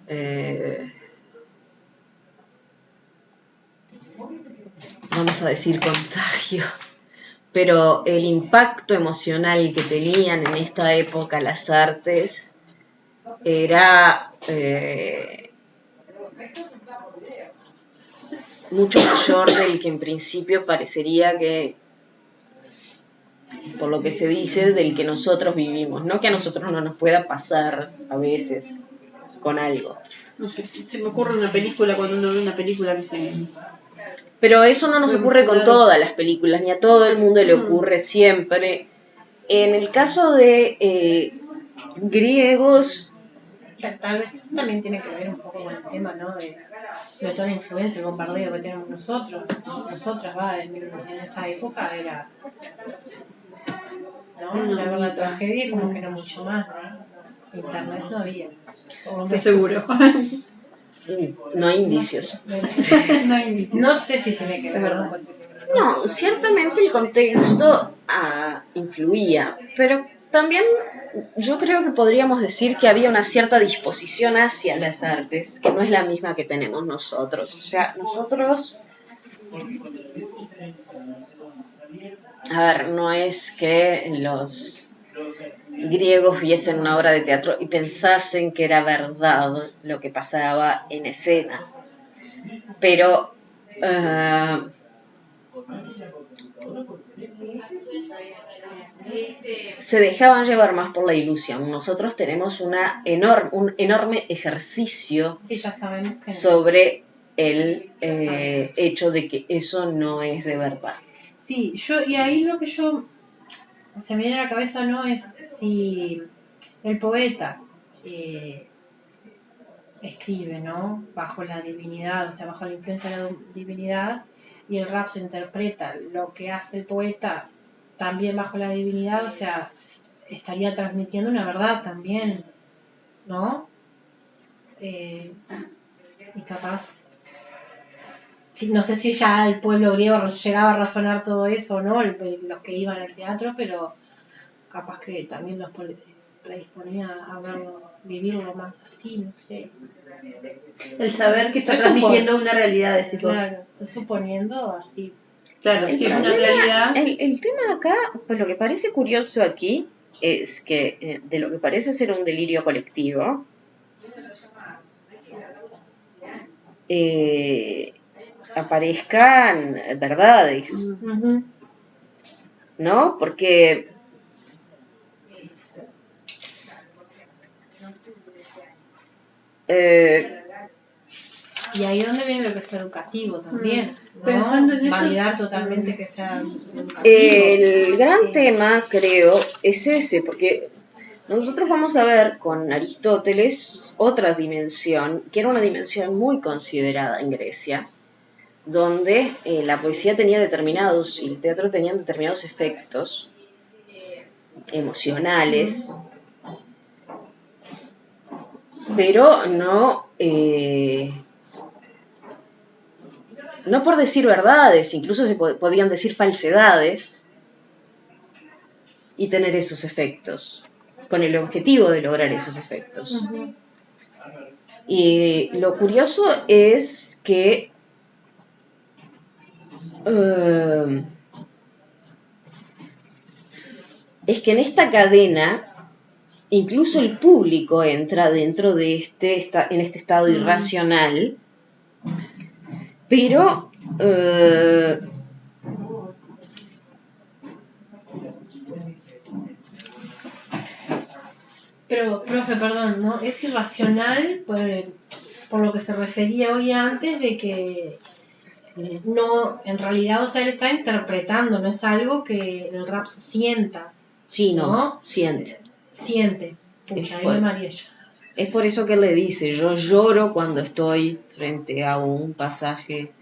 vamos a decir contagio, pero el impacto emocional que tenían en esta época las artes era mucho mayor del que en principio parecería que, por lo que se dice, del que nosotros vivimos. No que a nosotros no nos pueda pasar a veces con algo. No sé, se me ocurre una película cuando uno ve una película que se... Pero eso no nos ocurre con todas las películas, ni a todo el mundo le ocurre siempre. En el caso de griegos... Tal vez también tiene que ver un poco con el tema, ¿no? De toda la influencia, el bombardeo que tenemos nosotros. Nosotras, en esa época era... ¿no? La tragedia como que era mucho más, ¿no? Internet no había. Estoy seguro. No hay indicios. No hay indicios. No sé si tiene que ver con... No, ciertamente el contexto influía, pero también yo creo que podríamos decir que había una cierta disposición hacia las artes, que no es la misma que tenemos nosotros. O sea, nosotros... A ver, no es que los griegos viesen una obra de teatro y pensasen que era verdad lo que pasaba en escena, pero se dejaban llevar más por la ilusión. Nosotros tenemos un enorme ejercicio ya sabemos que no. sobre el hecho de que eso no es de verdad. Sí, y ahí lo que se me viene a la cabeza no es si el poeta escribe, ¿no? Bajo la divinidad, o sea, bajo la influencia de la divinidad, y el rap se interpreta lo que hace el poeta también bajo la divinidad, o sea, estaría transmitiendo una verdad también, ¿no? Y capaz, no sé si ya el pueblo griego llegaba a razonar todo eso o no, los que iban al teatro, pero capaz que también los predisponía a verlo, vivirlo más así, no sé. El saber que está transmitiendo una realidad de situación. Claro, estoy suponiendo así. Claro, si es una realidad. El tema acá, pues lo que parece curioso aquí es que de lo que parece ser un delirio colectivo, aparezcan verdades, ¿no? Porque y ahí es donde viene lo que es educativo también, ¿no? Pensando en eso, validar totalmente que sea educativo. El gran tema, creo, es ese, porque nosotros vamos a ver con Aristóteles otra dimensión, que era una dimensión muy considerada en Grecia, donde la poesía tenía determinados, y el teatro tenían determinados efectos emocionales, pero no por decir verdades, incluso se podían decir falsedades y tener esos efectos, con el objetivo de lograr esos efectos. Y lo curioso es que es que en esta cadena incluso el público entra dentro de en este estado irracional, pero Pero, profe, perdón, ¿no? Es irracional por lo que se refería hoy antes de que no, en realidad, o sea, él está interpretando, no es algo que el rap se sienta. sí, ¿no? Siente. Siente. Pucha, ahí me mareé yo. Es por eso que él le dice, yo lloro cuando estoy frente a un pasaje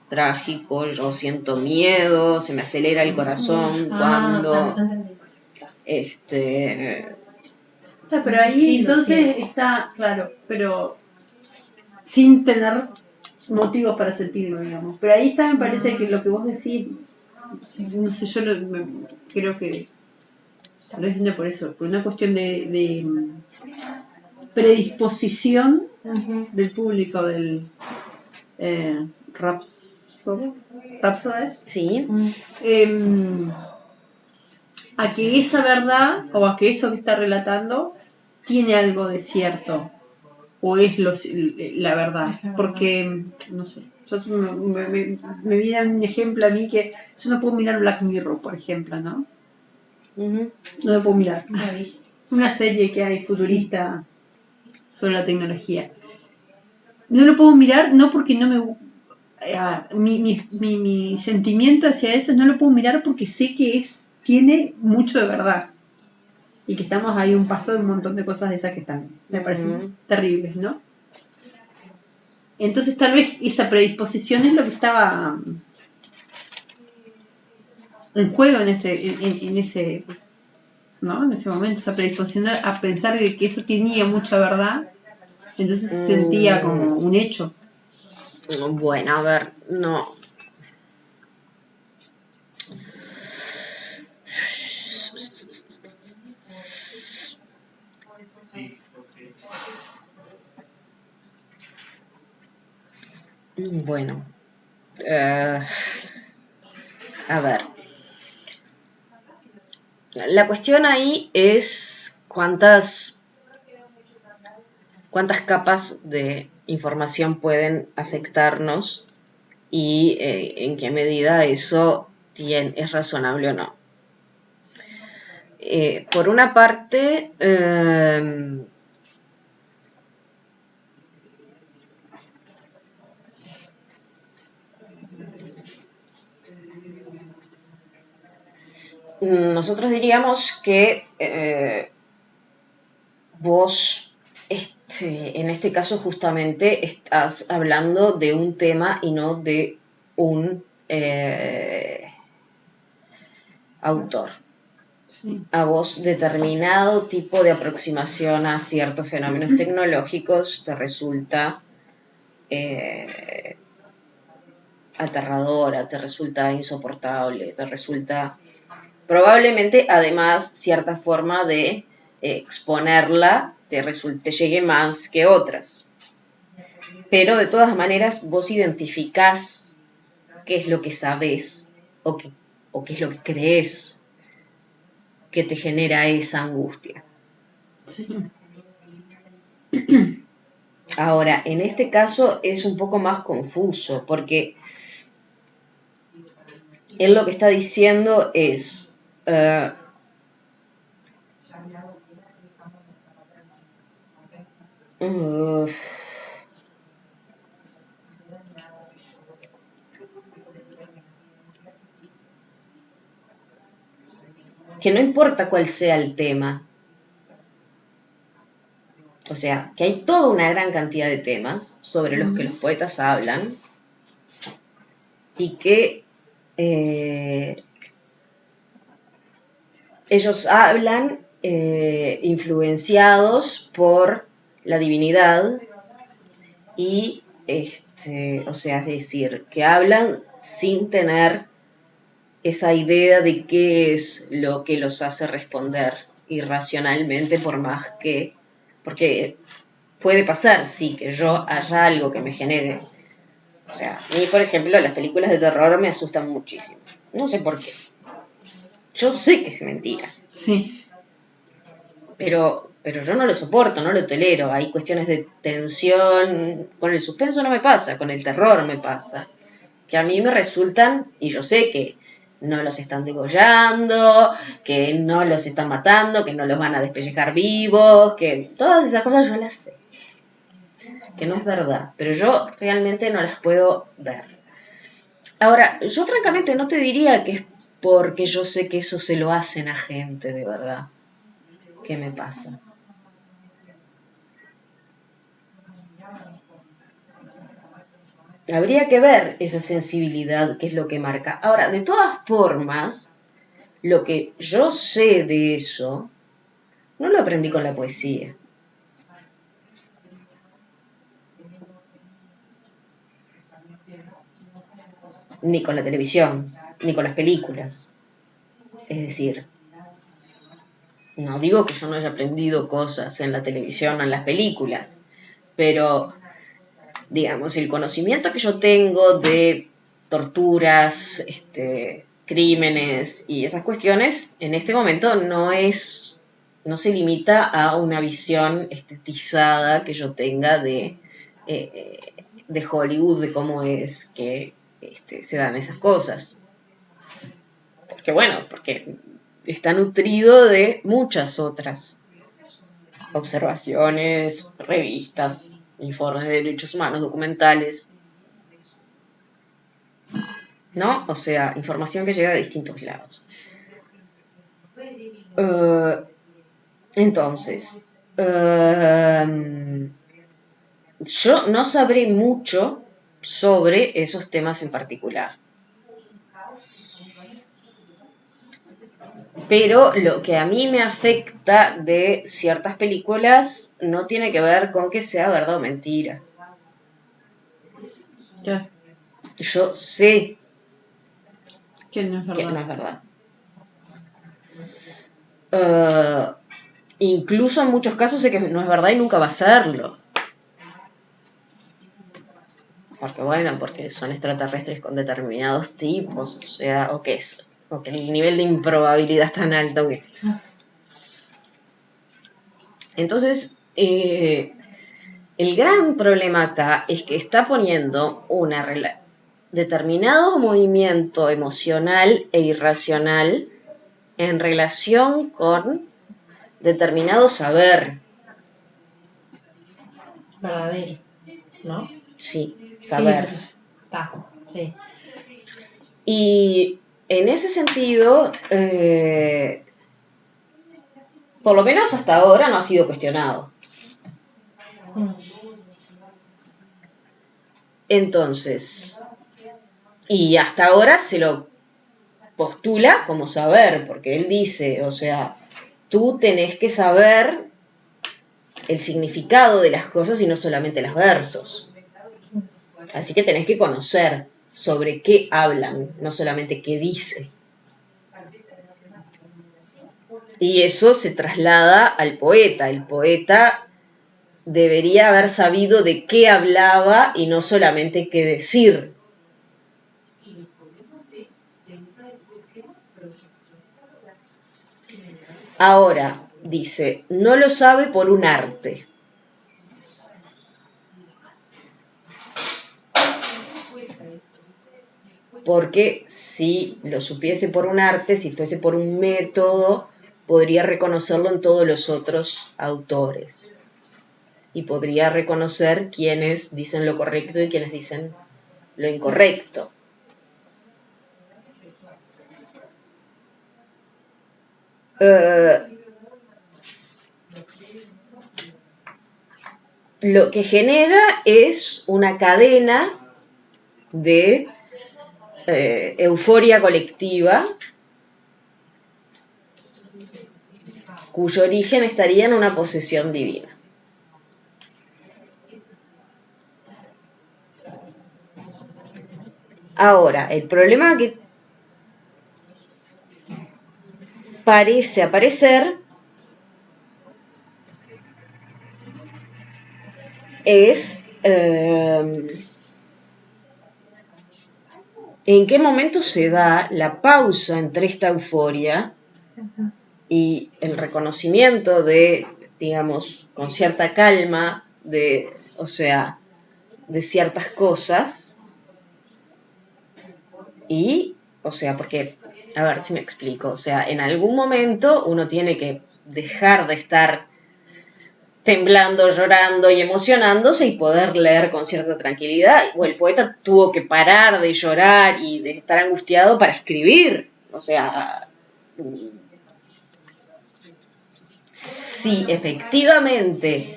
trágico, yo siento miedo, se me acelera el corazón cuando pero ahí Sí, entonces está claro, pero sin tener motivos para sentirlo, digamos. Pero ahí está, me parece que lo que vos decís, no sé, yo creo que tal vez viene por eso, por una cuestión de predisposición del público del Rhapsody, sí, a que esa verdad o a que eso que está relatando tiene algo de cierto o es la verdad, porque no sé, me viene un ejemplo a mí que yo no puedo mirar Black Mirror, por ejemplo, ¿no? No lo puedo mirar. Una serie que hay futurista sobre la tecnología. No lo puedo mirar, no porque no me... mi sentimiento hacia eso no lo puedo mirar porque sé que tiene mucho de verdad. Y que estamos ahí un paso de un montón de cosas de esas que están, me parecen terribles, ¿no? Entonces tal vez esa predisposición es lo que estaba en juego en ese momento, esa predisposición a pensar de que eso tenía mucha verdad, entonces se sentía como un hecho. Bueno, a ver, no. Bueno, a ver, la cuestión ahí es cuántas capas de información pueden afectarnos y en qué medida eso es razonable o no. Por una parte, nosotros diríamos que vos, en este caso justamente, estás hablando de un tema y no de un autor. Sí. A vos determinado tipo de aproximación a ciertos fenómenos tecnológicos te resulta aterradora, te resulta insoportable, te resulta probablemente además cierta forma de exponerla te llegue más que otras. Pero de todas maneras vos identificás qué es lo que sabés o qué es lo que crees que te genera esa angustia. Sí. Ahora, en este caso es un poco más confuso porque él lo que está diciendo es que no importa cuál sea el tema, o sea, que hay toda una gran cantidad de temas sobre los que los poetas hablan y que ellos hablan influenciados por la divinidad y, o sea, es decir, que hablan sin tener esa idea de qué es lo que los hace responder irracionalmente, porque puede pasar, sí, que yo haya algo que me genere. O sea, a mí, por ejemplo, las películas de terror me asustan muchísimo. No sé por qué. Yo sé que es mentira. Sí. Pero yo no lo soporto, no lo tolero. Hay cuestiones de tensión. Con el suspenso no me pasa, con el terror me pasa. Que a mí me resultan, y yo sé que no los están degollando, que no los están matando, que no los van a despellejar vivos, que todas esas cosas yo las sé. Que no es verdad, pero yo realmente no las puedo ver. Ahora, yo francamente no te diría que es porque yo sé que eso se lo hacen a gente de verdad. ¿Qué me pasa? Habría que ver esa sensibilidad, qué es lo que marca. Ahora, de todas formas, lo que yo sé de eso, no lo aprendí con la poesía. Ni con la televisión, ni con las películas. Es decir, no digo que yo no haya aprendido cosas en la televisión o en las películas, pero, digamos, el conocimiento que yo tengo de torturas, crímenes y esas cuestiones, en este momento no se limita a una visión estetizada que yo tenga de Hollywood, de cómo es que se dan esas cosas. Porque está nutrido de muchas otras observaciones, revistas, informes de derechos humanos, documentales, ¿no? O sea, información que llega de distintos lados. Entonces, yo no sabré mucho sobre esos temas en particular. Pero lo que a mí me afecta de ciertas películas no tiene que ver con que sea verdad o mentira. ¿Qué? Yo sé Que no es que verdad. no es verdad. Incluso en muchos casos sé que no es verdad y nunca va a serlo. Porque son extraterrestres con determinados tipos, o sea, o que el nivel de improbabilidad es tan alto que... Entonces, el gran problema acá es que está poniendo determinado movimiento emocional e irracional en relación con determinado saber. Verdadero, ¿no? Sí, saber. Sí, está, sí. Y en ese sentido, por lo menos hasta ahora no ha sido cuestionado. Entonces, y hasta ahora se lo postula como saber, porque él dice, o sea, tú tenés que saber el significado de las cosas y no solamente los versos. Así que tenés que conocer sobre qué hablan, no solamente qué dice. Y eso se traslada al poeta. El poeta debería haber sabido de qué hablaba y no solamente qué decir. Ahora, dice, no lo sabe por un arte. Porque si lo supiese por un arte, si fuese por un método, podría reconocerlo en todos los otros autores. Y podría reconocer quienes dicen lo correcto y quienes dicen lo incorrecto. Lo que genera es una cadena de euforia colectiva cuyo origen estaría en una posesión divina. Ahora, el problema que parece aparecer es en qué momento se da la pausa entre esta euforia y el reconocimiento de, digamos, con cierta calma, o sea, de ciertas cosas. Y, o sea, porque, a ver si me explico, o sea, en algún momento uno tiene que dejar de estar temblando, llorando y emocionándose y poder leer con cierta tranquilidad. O el poeta tuvo que parar de llorar y de estar angustiado para escribir. O sea, si efectivamente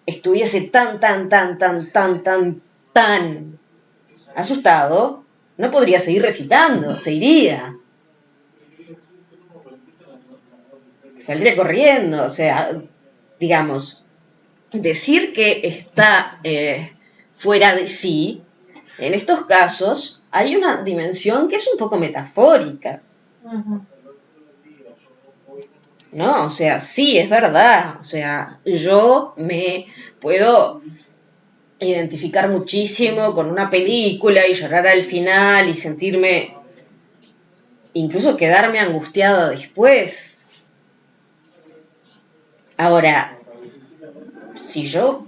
estuviese tan asustado, no podría seguir recitando, se iría. Saldría corriendo, o sea, digamos, decir que está fuera de sí, en estos casos hay una dimensión que es un poco metafórica. ¿No? O sea, sí, es verdad. O sea, yo me puedo identificar muchísimo con una película y llorar al final y sentirme, incluso quedarme angustiada después. Ahora, si yo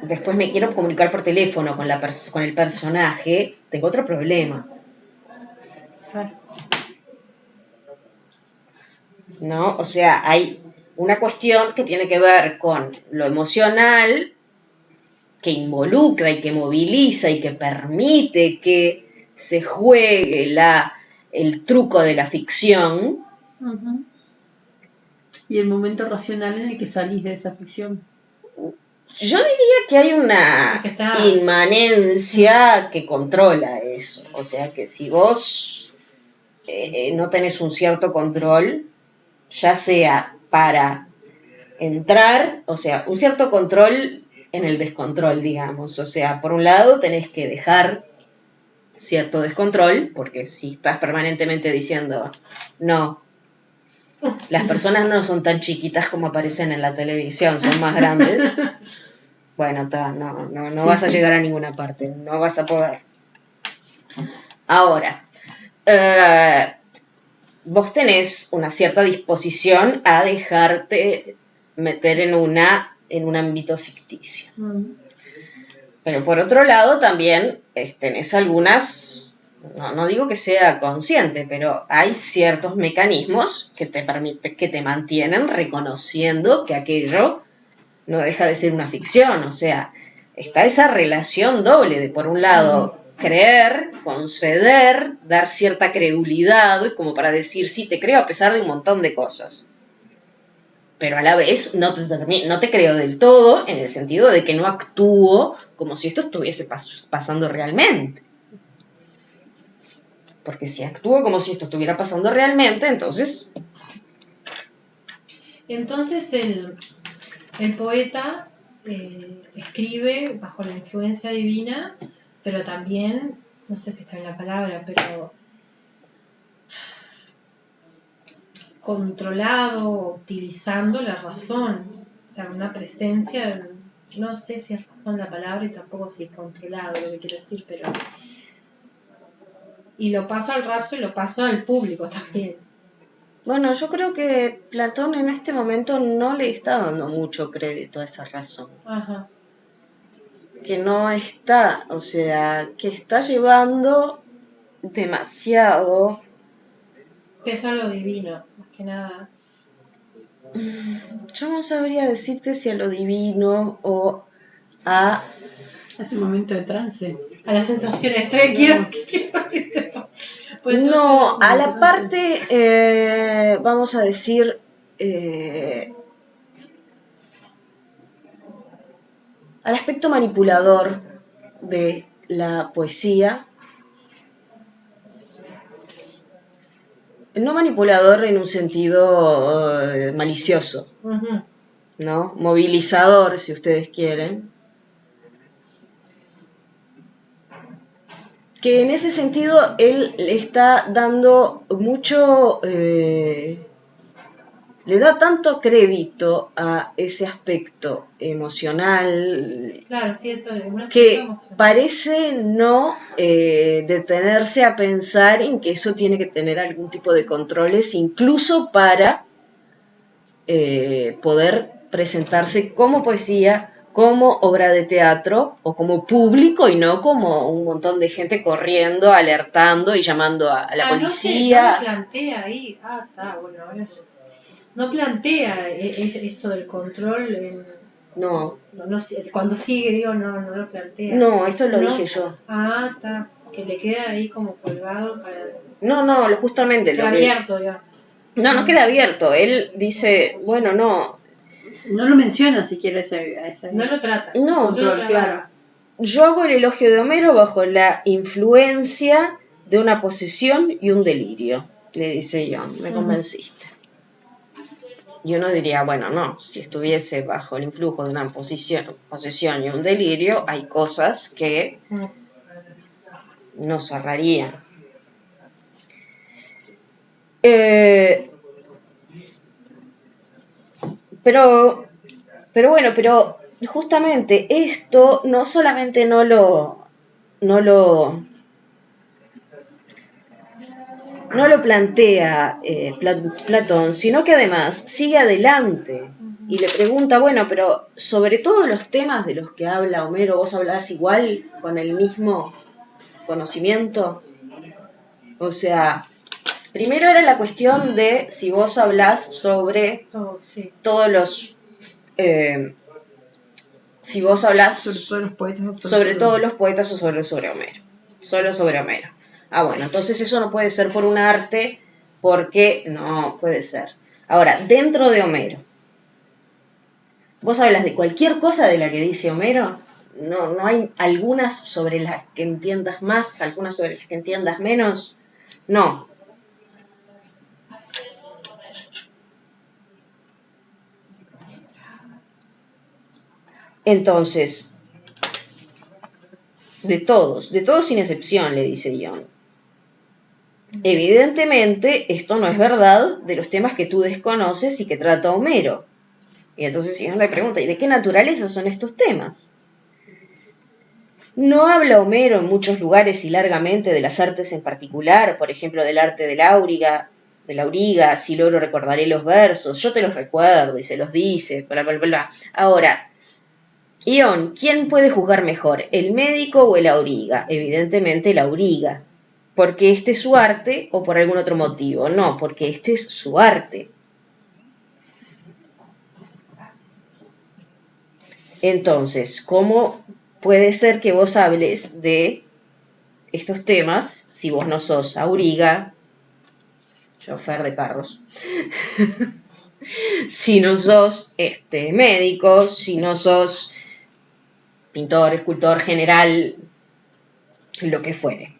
después me quiero comunicar por teléfono con el personaje, tengo otro problema. ¿No? O sea, hay una cuestión que tiene que ver con lo emocional, que involucra y que moviliza y que permite que se juegue el truco de la ficción. Uh-huh. Y el momento racional en el que salís de esa ficción. Yo diría que hay una inmanencia que controla eso. O sea, que si vos no tenés un cierto control, ya sea para entrar, o sea, un cierto control en el descontrol, digamos. O sea, por un lado tenés que dejar cierto descontrol, porque si estás permanentemente diciendo, no, las personas no son tan chiquitas como aparecen en la televisión, son más grandes, bueno, no vas a llegar a ninguna parte, no vas a poder. Ahora, vos tenés una cierta disposición a dejarte meter en un ámbito ficticio. Pero por otro lado también tenés algunas, no digo que sea consciente, pero hay ciertos mecanismos que te mantienen reconociendo que aquello no deja de ser una ficción. O sea, está esa relación doble de, por un lado, creer, conceder, dar cierta credulidad, como para decir, sí, te creo a pesar de un montón de cosas. Pero a la vez no te creo del todo, en el sentido de que no actúo como si esto estuviese pasando realmente. Porque si actúo como si esto estuviera pasando realmente, entonces... Entonces el poeta escribe bajo la influencia divina, pero también, no sé si está en la palabra, pero controlado, utilizando la razón, o sea, una presencia, no sé si es razón la palabra y tampoco si es controlado lo que quiero decir, pero... Y lo paso al rapso y lo paso al público también. Bueno, yo creo que Platón en este momento no le está dando mucho crédito a esa razón. Ajá. Que no está, o sea, que está llevando demasiado peso a lo divino, más que nada. Yo no sabría decirte si a lo divino o a ese momento de trance. A las sensaciones. Estoy quiero no, a la parte, vamos a decir, al aspecto manipulador de la poesía. No manipulador en un sentido malicioso, ¿no? Movilizador, si ustedes quieren. Que en ese sentido él le está dando mucho, le le da tanto crédito a ese aspecto emocional Claro, sí, eso es una que emocional. parece no detenerse a pensar en que eso tiene que tener algún tipo de controles, incluso para poder presentarse como poesía, como obra de teatro o como público y no como un montón de gente corriendo, alertando y llamando a la No policía. lo plantea ahí. Ah, está, bueno, ahora no plantea esto del control. No, No, cuando sigue, digo, no lo plantea. no, esto lo No. dije yo. Ah, está. Que le queda ahí como colgado para. No, justamente Queda lo que... abierto, digamos. No queda abierto. Él dice, bueno, no, No lo menciona siquiera ese No lo trata. No, control, claro. yo hago el elogio de Homero bajo la influencia de una posesión y un delirio, le dice John, me convenciste. Y uno diría, bueno, no, si estuviese bajo el influjo de una posesión y un delirio, hay cosas que nos cerrarían. Pero bueno, pero justamente esto no solamente no lo plantea Platón, sino que además sigue adelante y le pregunta, bueno, pero sobre todos los temas de los que habla Homero, ¿vos hablás igual con el mismo conocimiento? O sea, primero era la cuestión de si vos hablás sobre todos los... si vos hablás sobre todos los poetas o sobre Homero. Solo sobre Homero. Ah, bueno, entonces eso no puede ser por un arte, porque no puede ser. Ahora, dentro de Homero, ¿vos hablas de cualquier cosa de la que dice Homero? No hay algunas sobre las que entiendas más, algunas sobre las que entiendas menos. No. Entonces, de todos sin excepción, le dice John. Evidentemente, esto no es verdad de los temas que tú desconoces y que trata Homero. Y entonces John le pregunta, ¿y de qué naturaleza son estos temas? No habla Homero en muchos lugares y largamente de las artes en particular, por ejemplo, del arte del auriga, si logro recordaré los versos, yo te los recuerdo y se los dice, bla, bla, bla. Ahora, Ion, ¿quién puede juzgar mejor, el médico o el auriga? Evidentemente el auriga. ¿Porque este es su arte o por algún otro motivo? No, porque este es su arte. Entonces, ¿cómo puede ser que vos hables de estos temas si vos no sos auriga, chofer de carros, si no sos médico, si no sos pintor, escultor, general, lo que fuere?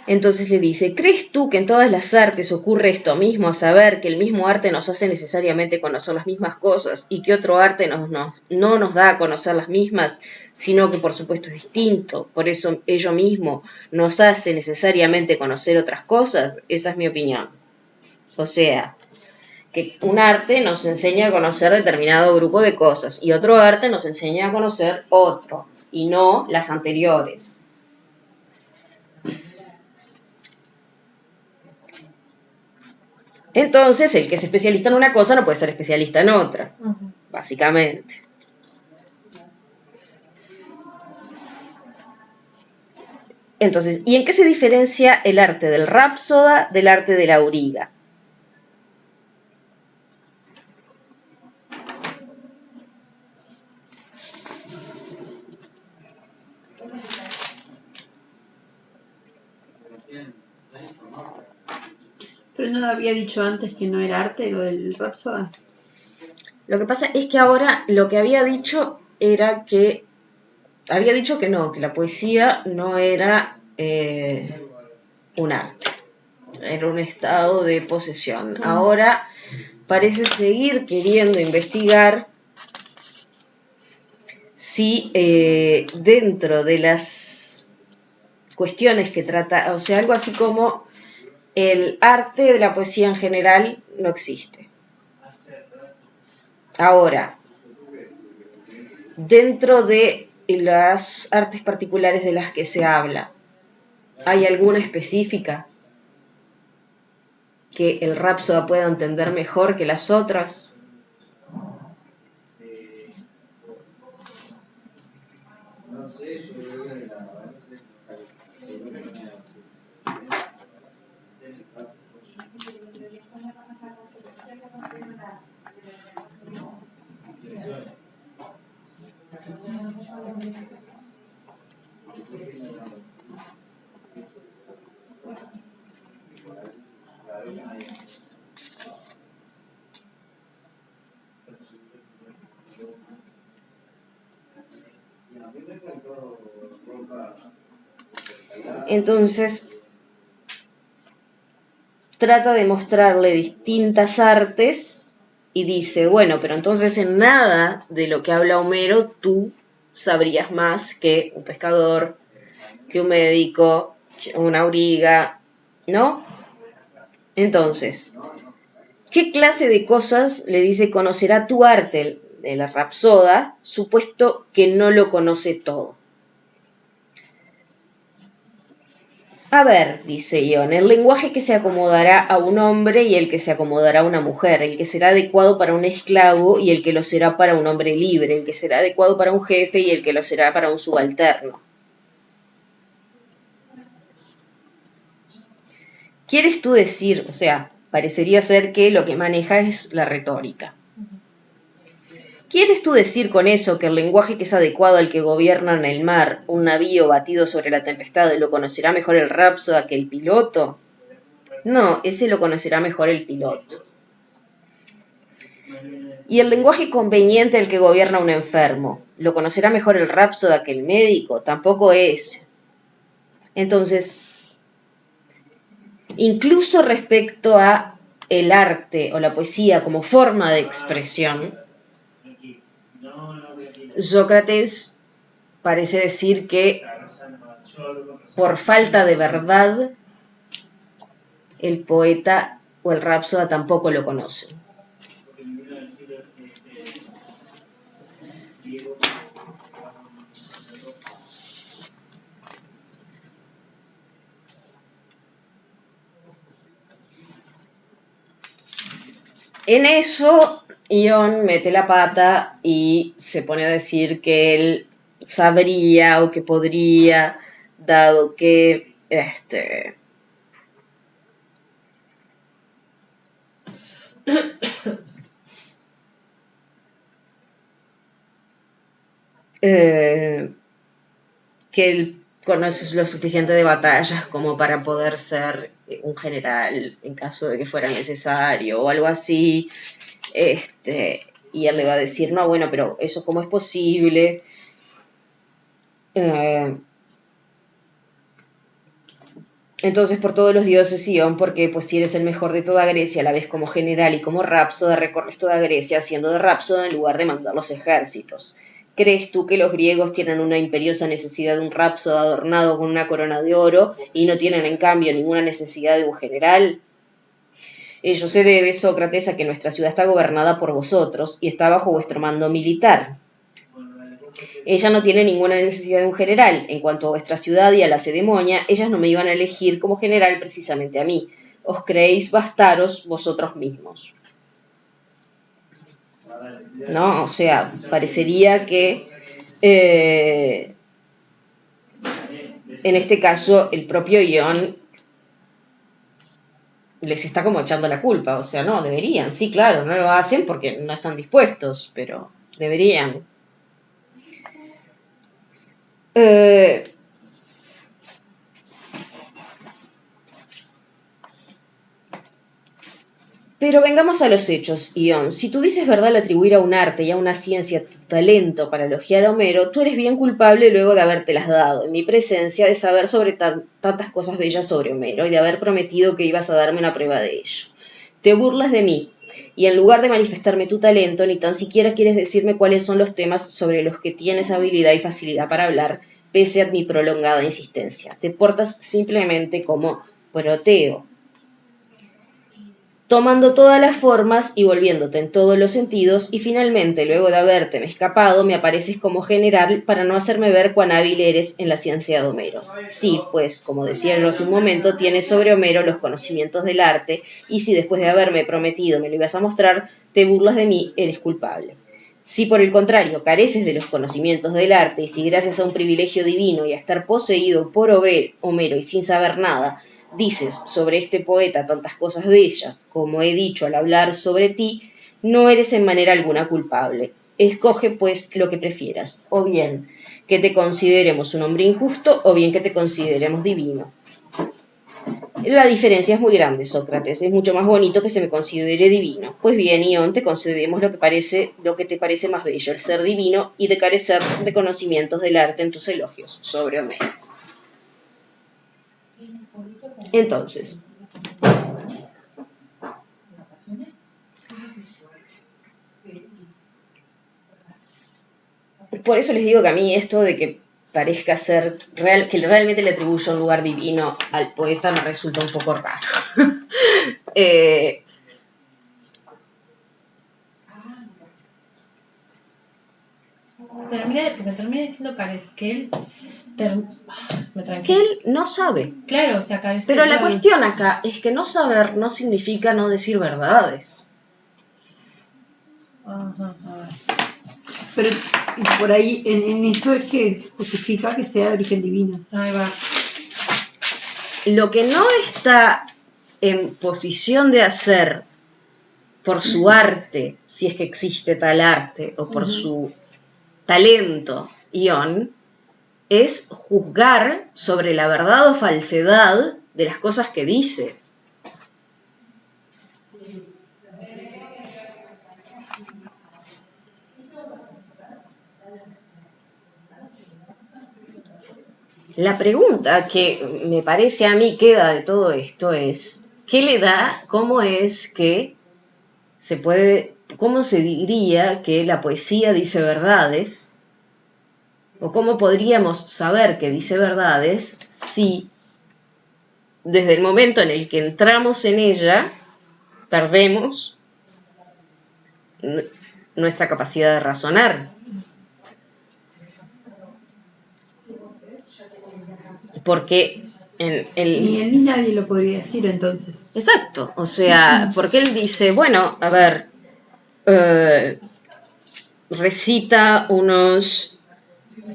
Entonces le dice, ¿crees tú que en todas las artes ocurre esto mismo, a saber que el mismo arte nos hace necesariamente conocer las mismas cosas y que otro arte no nos da a conocer las mismas, sino que por supuesto es distinto, por eso ello mismo nos hace necesariamente conocer otras cosas? Esa es mi opinión. O sea, que un arte nos enseña a conocer determinado grupo de cosas y otro arte nos enseña a conocer otro y no las anteriores. Entonces, el que es especialista en una cosa no puede ser especialista en otra, básicamente. Entonces, ¿y en qué se diferencia el arte del rápsoda del arte del auriga? ¿Pero no había dicho antes que no era arte lo del Rhapsody? Lo que pasa es que ahora lo que había dicho era que... Había dicho que no, que la poesía no era un arte. Era un estado de posesión. Ahora parece seguir queriendo investigar si dentro de las cuestiones que trata, o sea, algo así como el arte de la poesía en general no existe. Ahora, dentro de las artes particulares de las que se habla, ¿hay alguna específica que el Rapsoda pueda entender mejor que las otras? Entonces, trata de mostrarle distintas artes y dice, bueno, pero entonces en nada de lo que habla Homero tú sabrías más que un pescador, que un médico, que una auriga, ¿no? Entonces, ¿qué clase de cosas le dice conocerá tu arte de la Rapsoda, supuesto que no lo conoce todo? A ver, dice Ion, el lenguaje que se acomodará a un hombre y el que se acomodará a una mujer, el que será adecuado para un esclavo y el que lo será para un hombre libre, el que será adecuado para un jefe y el que lo será para un subalterno. ¿Quieres tú decir, o sea, parecería ser que lo que maneja es la retórica? ¿Quieres tú decir con eso que el lenguaje que es adecuado al que gobierna en el mar, un navío batido sobre la tempestad, lo conocerá mejor el Rapsoda que el piloto? No, ese lo conocerá mejor el piloto. ¿Y el lenguaje conveniente al que gobierna un enfermo, lo conocerá mejor el Rapsoda que el médico? Tampoco es. Entonces, incluso respecto a el arte o la poesía como forma de expresión, Sócrates parece decir que por falta de verdad el poeta o el Rapsoda tampoco lo conoce. En eso, Ion mete la pata y se pone a decir que él sabría o que podría, dado que que él conoce lo suficiente de batallas como para poder ser un general en caso de que fuera necesario o algo así. Y él le va a decir, no, bueno, pero eso cómo es posible. Entonces, por todos los dioses, Ion, porque pues si eres el mejor de toda Grecia, a la vez como general y como Rapsoda, recorres toda Grecia haciendo de Rapsoda en lugar de mandar los ejércitos. ¿Crees tú que los griegos tienen una imperiosa necesidad de un Rapsoda adornado con una corona de oro y no tienen en cambio ninguna necesidad de un general? Ello se debe, Sócrates, a que nuestra ciudad está gobernada por vosotros y está bajo vuestro mando militar. Ella no tiene ninguna necesidad de un general. En cuanto a vuestra ciudad y a Lacedemonia, ellas no me iban a elegir como general precisamente a mí. Os creéis bastaros vosotros mismos. ¿No? O sea, parecería que en este caso el propio Ion les está como echando la culpa. O sea, no, deberían, sí, claro, no lo hacen porque no están dispuestos, pero deberían. Pero vengamos a los hechos, Ion. Si tú dices verdad al atribuir a un arte y a una ciencia tu talento para elogiar a Homero, tú eres bien culpable luego de habértelas dado, en mi presencia, de saber sobre tantas cosas bellas sobre Homero y de haber prometido que ibas a darme una prueba de ello. Te burlas de mí, Y en lugar de manifestarme tu talento, ni tan siquiera quieres decirme cuáles son los temas sobre los que tienes habilidad y facilidad para hablar, pese a mi prolongada insistencia. Te portas simplemente como Proteo, tomando todas las formas y volviéndote en todos los sentidos, y finalmente, luego de habérteme escapado, me apareces como general para no hacerme ver cuán hábil eres en la ciencia de Homero. Sí, pues, como decía yo hace un momento, tienes sobre Homero los conocimientos del arte, y si después de haberme prometido me lo ibas a mostrar, te burlas de mí, eres culpable. Si por el contrario careces de los conocimientos del arte, y si gracias a un privilegio divino y a estar poseído por Homero y sin saber nada, dices sobre este poeta tantas cosas bellas, como he dicho al hablar sobre ti, no eres en manera alguna culpable. Escoge, pues, lo que prefieras, o bien que te consideremos un hombre injusto, o bien que te consideremos divino. La diferencia es muy grande, Sócrates. Es mucho más bonito que se me considere divino. Pues bien, Ión, te concedemos lo que te parece más bello, el ser divino y de carecer de conocimientos del arte en tus elogios sobre Homero. Entonces, por eso les digo que a mí esto de que parezca ser real, que realmente le atribuya un lugar divino al poeta me resulta un poco raro. Porque termina diciendo que él que él no sabe. Claro, o sea, carece. Pero la cuestión acá es que no saber no significa no decir verdades. Ajá. Pero por ahí, en eso es que justifica que sea de origen divino. Ahí va. Lo que no está en posición de hacer por su arte, si es que existe tal arte, o por su talento, Ión, es juzgar sobre la verdad o falsedad de las cosas que dice. La pregunta que me parece a mí queda de todo esto es, ¿qué le da? ¿Cómo es que cómo se diría que la poesía dice verdades? ¿O cómo podríamos saber que dice verdades si desde el momento en el que entramos en ella perdemos nuestra capacidad de razonar? Porque Ni él ni nadie lo podría decir entonces. Exacto, o sea, porque él dice, bueno, a ver, recita unos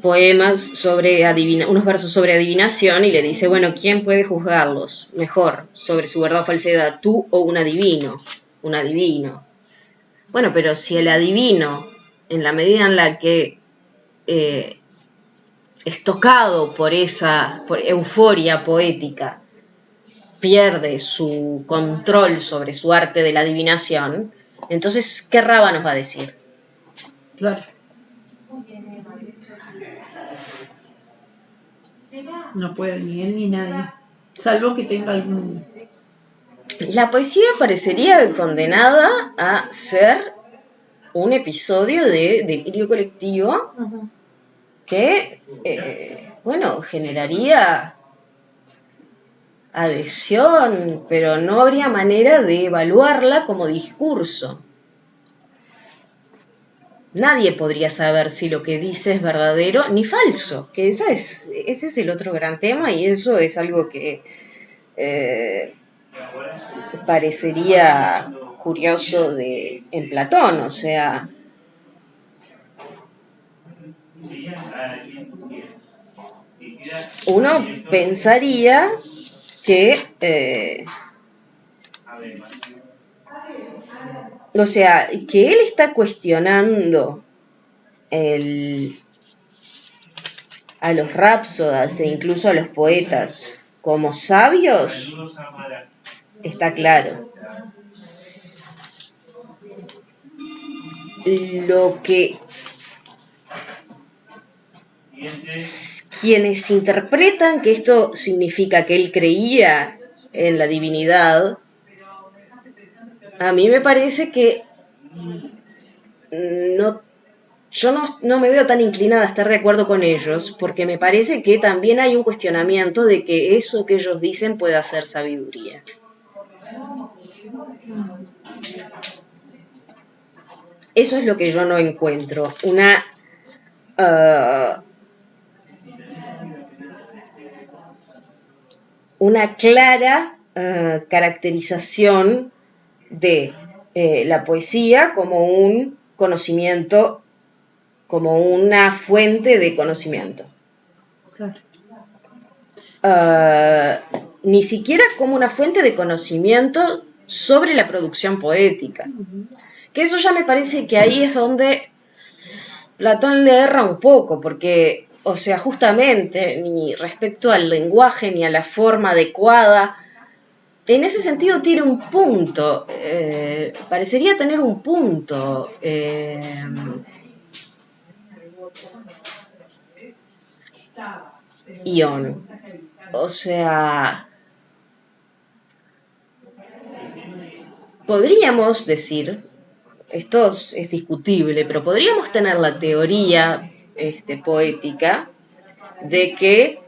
poemas sobre unos versos sobre adivinación y le dice, bueno, ¿quién puede juzgarlos mejor sobre su verdad o falsedad, tú o un adivino? Un adivino. Bueno, pero si el adivino, en la medida en la que es tocado por euforia poética, pierde su control sobre su arte de la adivinación, entonces, ¿qué raba nos va a decir? Claro. No puede ni él ni nadie. Salvo que tenga algún... La poesía parecería condenada a ser un episodio de delirio colectivo que, bueno, generaría adhesión, pero no habría manera de evaluarla como discurso. Nadie podría saber si lo que dice es verdadero ni falso, que ese es el otro gran tema y eso es algo que parecería curioso en Platón, o sea, uno pensaría que, o sea, que él está cuestionando a los rapsodas e incluso a los poetas como sabios, está claro. Lo que quienes interpretan que esto significa que él creía en la divinidad, a mí me parece que yo no me veo tan inclinada a estar de acuerdo con ellos, porque me parece que también hay un cuestionamiento de que eso que ellos dicen pueda ser sabiduría. Eso es lo que yo no encuentro, una clara caracterización de la poesía como un conocimiento, como una fuente de conocimiento. Claro. Ni siquiera como una fuente de conocimiento sobre la producción poética. Que eso ya me parece que ahí es donde Platón le erra un poco, porque, o sea, justamente ni respecto al lenguaje ni a la forma adecuada, en ese sentido tiene un punto, parecería tener un punto. Ion. O sea, podríamos decir, esto es discutible, pero podríamos tener la teoría poética de que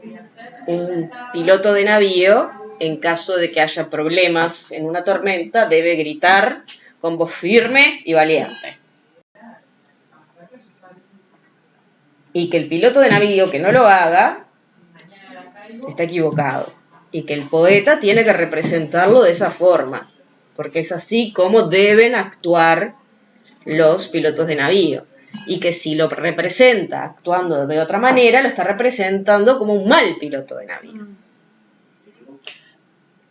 un piloto de navío, en caso de que haya problemas en una tormenta, debe gritar con voz firme y valiente. Y que el piloto de navío que no lo haga está equivocado. Y que el poeta tiene que representarlo de esa forma, porque es así como deben actuar los pilotos de navío. Y que si lo representa actuando de otra manera, lo está representando como un mal piloto de navío.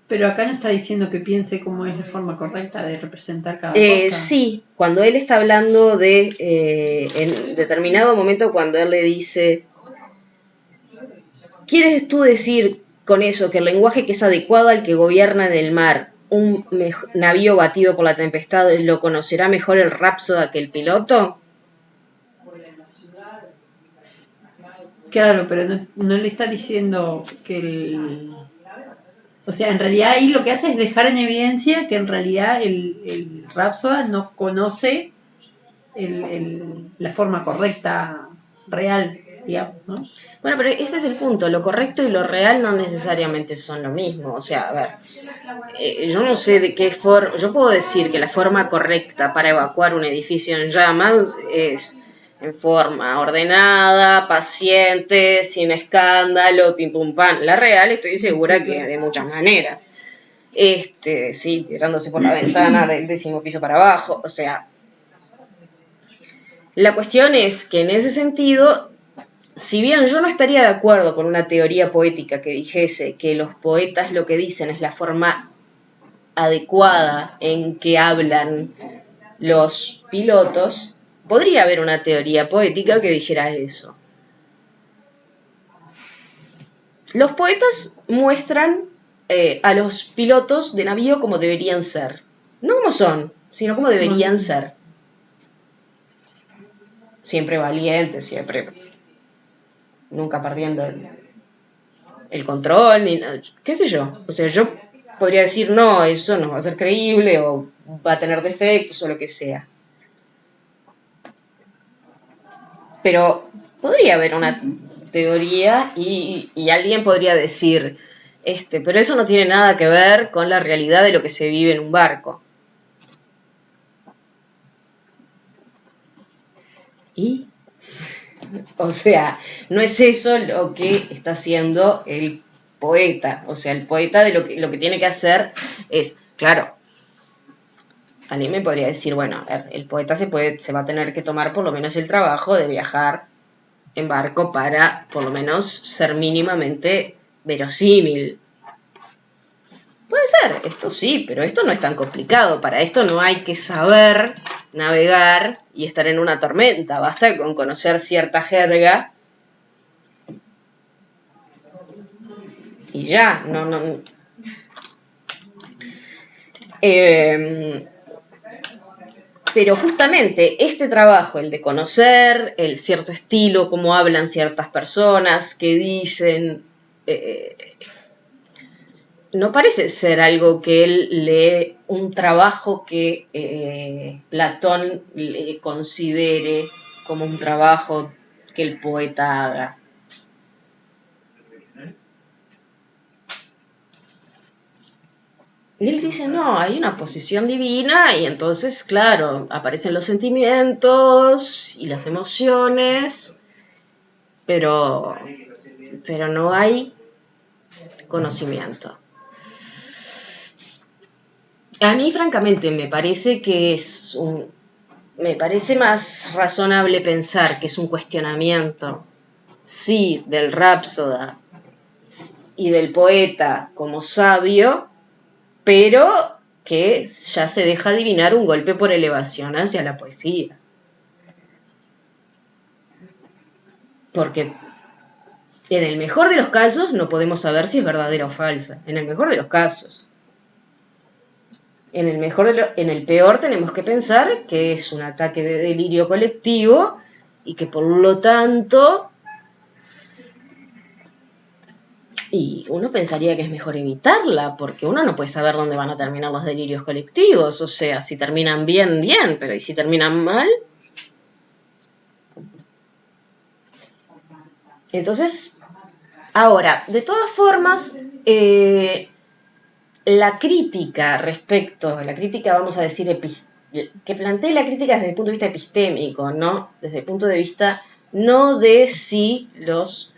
Pero acá no está diciendo que piense cómo es la forma correcta de representar cada cosa. Sí, cuando él está hablando de, en determinado momento, cuando él le dice, ¿quieres tú decir con eso que el lenguaje que es adecuado al que gobierna en el mar, un navío batido por la tempestad, lo conocerá mejor el rapsoda que el piloto? Claro, pero no le está diciendo que o sea, en realidad ahí lo que hace es dejar en evidencia que en realidad el Rapsoda no conoce la forma correcta, real, digamos, ¿no? Bueno, pero ese es el punto, lo correcto y lo real no necesariamente son lo mismo. O sea, a ver, yo no sé de qué forma, yo puedo decir que la forma correcta para evacuar un edificio en llamas es en forma ordenada, paciente, sin escándalo, pim pum pam. La real estoy segura que de muchas maneras. Sí, tirándose por la ventana del 10º piso para abajo, o sea. La cuestión es que en ese sentido, si bien yo no estaría de acuerdo con una teoría poética que dijese que los poetas lo que dicen es la forma adecuada en que hablan los pilotos, podría haber una teoría poética que dijera eso. Los poetas muestran a los pilotos de navío como deberían ser. No como son, sino como deberían ser. Siempre valientes, siempre... nunca perdiendo el control, ni nada, qué sé yo. O sea, yo podría decir, no, eso no va a ser creíble, o va a tener defectos, o lo que sea. Pero podría haber una teoría y alguien podría decir, pero eso no tiene nada que ver con la realidad de lo que se vive en un barco. ¿Y? O sea, no es eso lo que está haciendo el poeta. O sea, el poeta de lo que tiene que hacer es, claro, alguien me podría decir, bueno, a ver, el poeta se va a tener que tomar por lo menos el trabajo de viajar en barco para por lo menos ser mínimamente verosímil. Puede ser, esto sí, pero esto no es tan complicado. Para esto no hay que saber navegar y estar en una tormenta. Basta con conocer cierta jerga y ya, no. Pero justamente este trabajo, el de conocer el cierto estilo, cómo hablan ciertas personas, qué dicen, no parece ser algo que él lee, un trabajo que Platón le considere como un trabajo que el poeta haga. Y él dice, no, hay una posición divina y entonces, claro, aparecen los sentimientos y las emociones, pero no hay conocimiento. A mí, francamente, me parece más razonable pensar que es un cuestionamiento, sí, del Rápsoda y del poeta como sabio, pero que ya se deja adivinar un golpe por elevación hacia la poesía. Porque en el mejor de los casos no podemos saber si es verdadera o falsa. En el mejor de los casos. En el peor tenemos que pensar que es un ataque de delirio colectivo y que por lo tanto... Y uno pensaría que es mejor evitarla, porque uno no puede saber dónde van a terminar los delirios colectivos. O sea, si terminan bien, bien, pero ¿y si terminan mal? Entonces, ahora, de todas formas, la crítica vamos a decir, que plantee la crítica desde el punto de vista epistémico, ¿no? Desde el punto de vista no de si los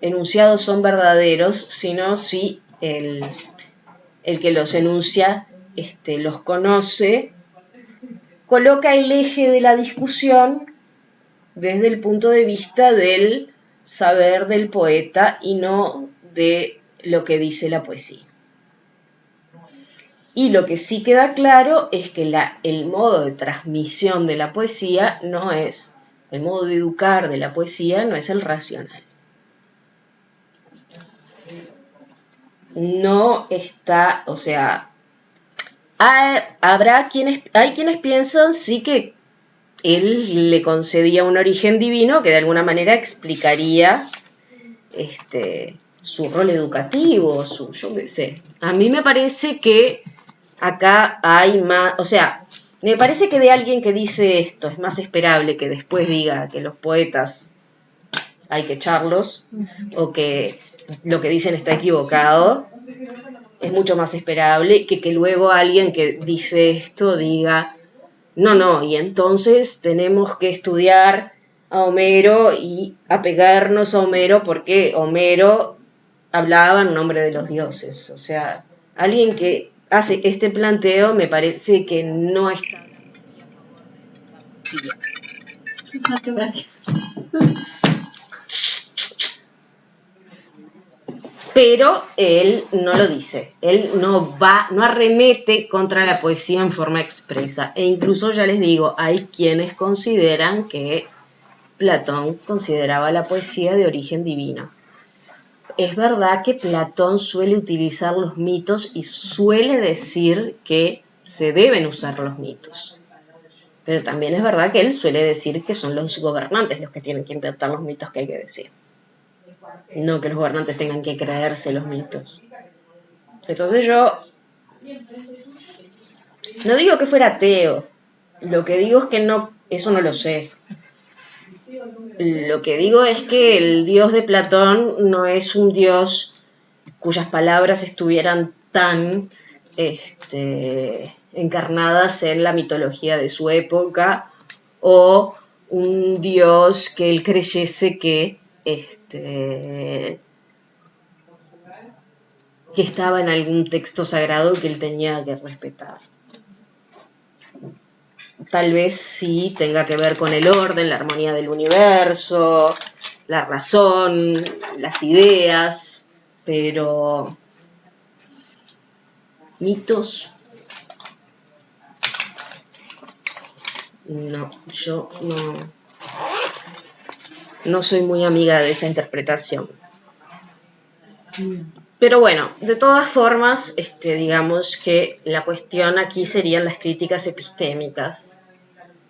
enunciados son verdaderos, sino si el que los enuncia los conoce, coloca el eje de la discusión desde el punto de vista del saber del poeta y no de lo que dice la poesía. Y lo que sí queda claro es que el modo de transmisión de la poesía no es, el modo de educar de la poesía no es el racional. No está, o sea, hay quienes piensan sí que él le concedía un origen divino que de alguna manera explicaría su rol educativo, yo qué sé. A mí me parece que acá hay más, o sea, me parece que de alguien que dice esto es más esperable que después diga que los poetas hay que echarlos o que lo que dicen está equivocado. Es mucho más esperable que luego alguien que dice esto diga no, y entonces tenemos que estudiar a Homero y apegarnos a Homero porque Homero hablaba en nombre de los dioses. O sea, alguien que hace este planteo me parece que no está... Sí. Pero él no lo dice, él no arremete contra la poesía en forma expresa. E incluso, ya les digo, hay quienes consideran que Platón consideraba la poesía de origen divino. Es verdad que Platón suele utilizar los mitos y suele decir que se deben usar los mitos. Pero también es verdad que él suele decir que son los gobernantes los que tienen que inventar los mitos que hay que decir. No que los gobernantes tengan que creerse los mitos. Entonces yo no digo que fuera ateo. Lo que digo es que no, eso no lo sé. Lo que digo es que el dios de Platón no es un dios cuyas palabras estuvieran tan encarnadas en la mitología de su época, o un dios que él creyese que estaba en algún texto sagrado que él tenía que respetar. Tal vez sí tenga que ver con el orden, la armonía del universo, la razón, las ideas, pero mitos, no, yo no soy muy amiga de esa interpretación. Pero bueno, de todas formas, digamos que la cuestión aquí serían las críticas epistémicas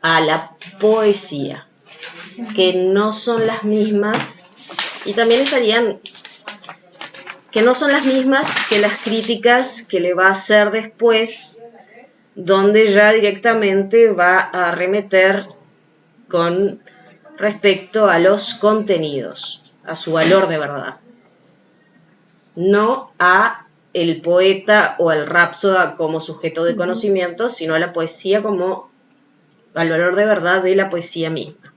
a la poesía, que no son las mismas, y también estarían que no son las mismas que las críticas que le va a hacer después, donde ya directamente va a arremeter con respecto a los contenidos, a su valor de verdad, no a el poeta o el rapsoda como sujeto de conocimiento, sino a la poesía como al valor de verdad de la poesía misma.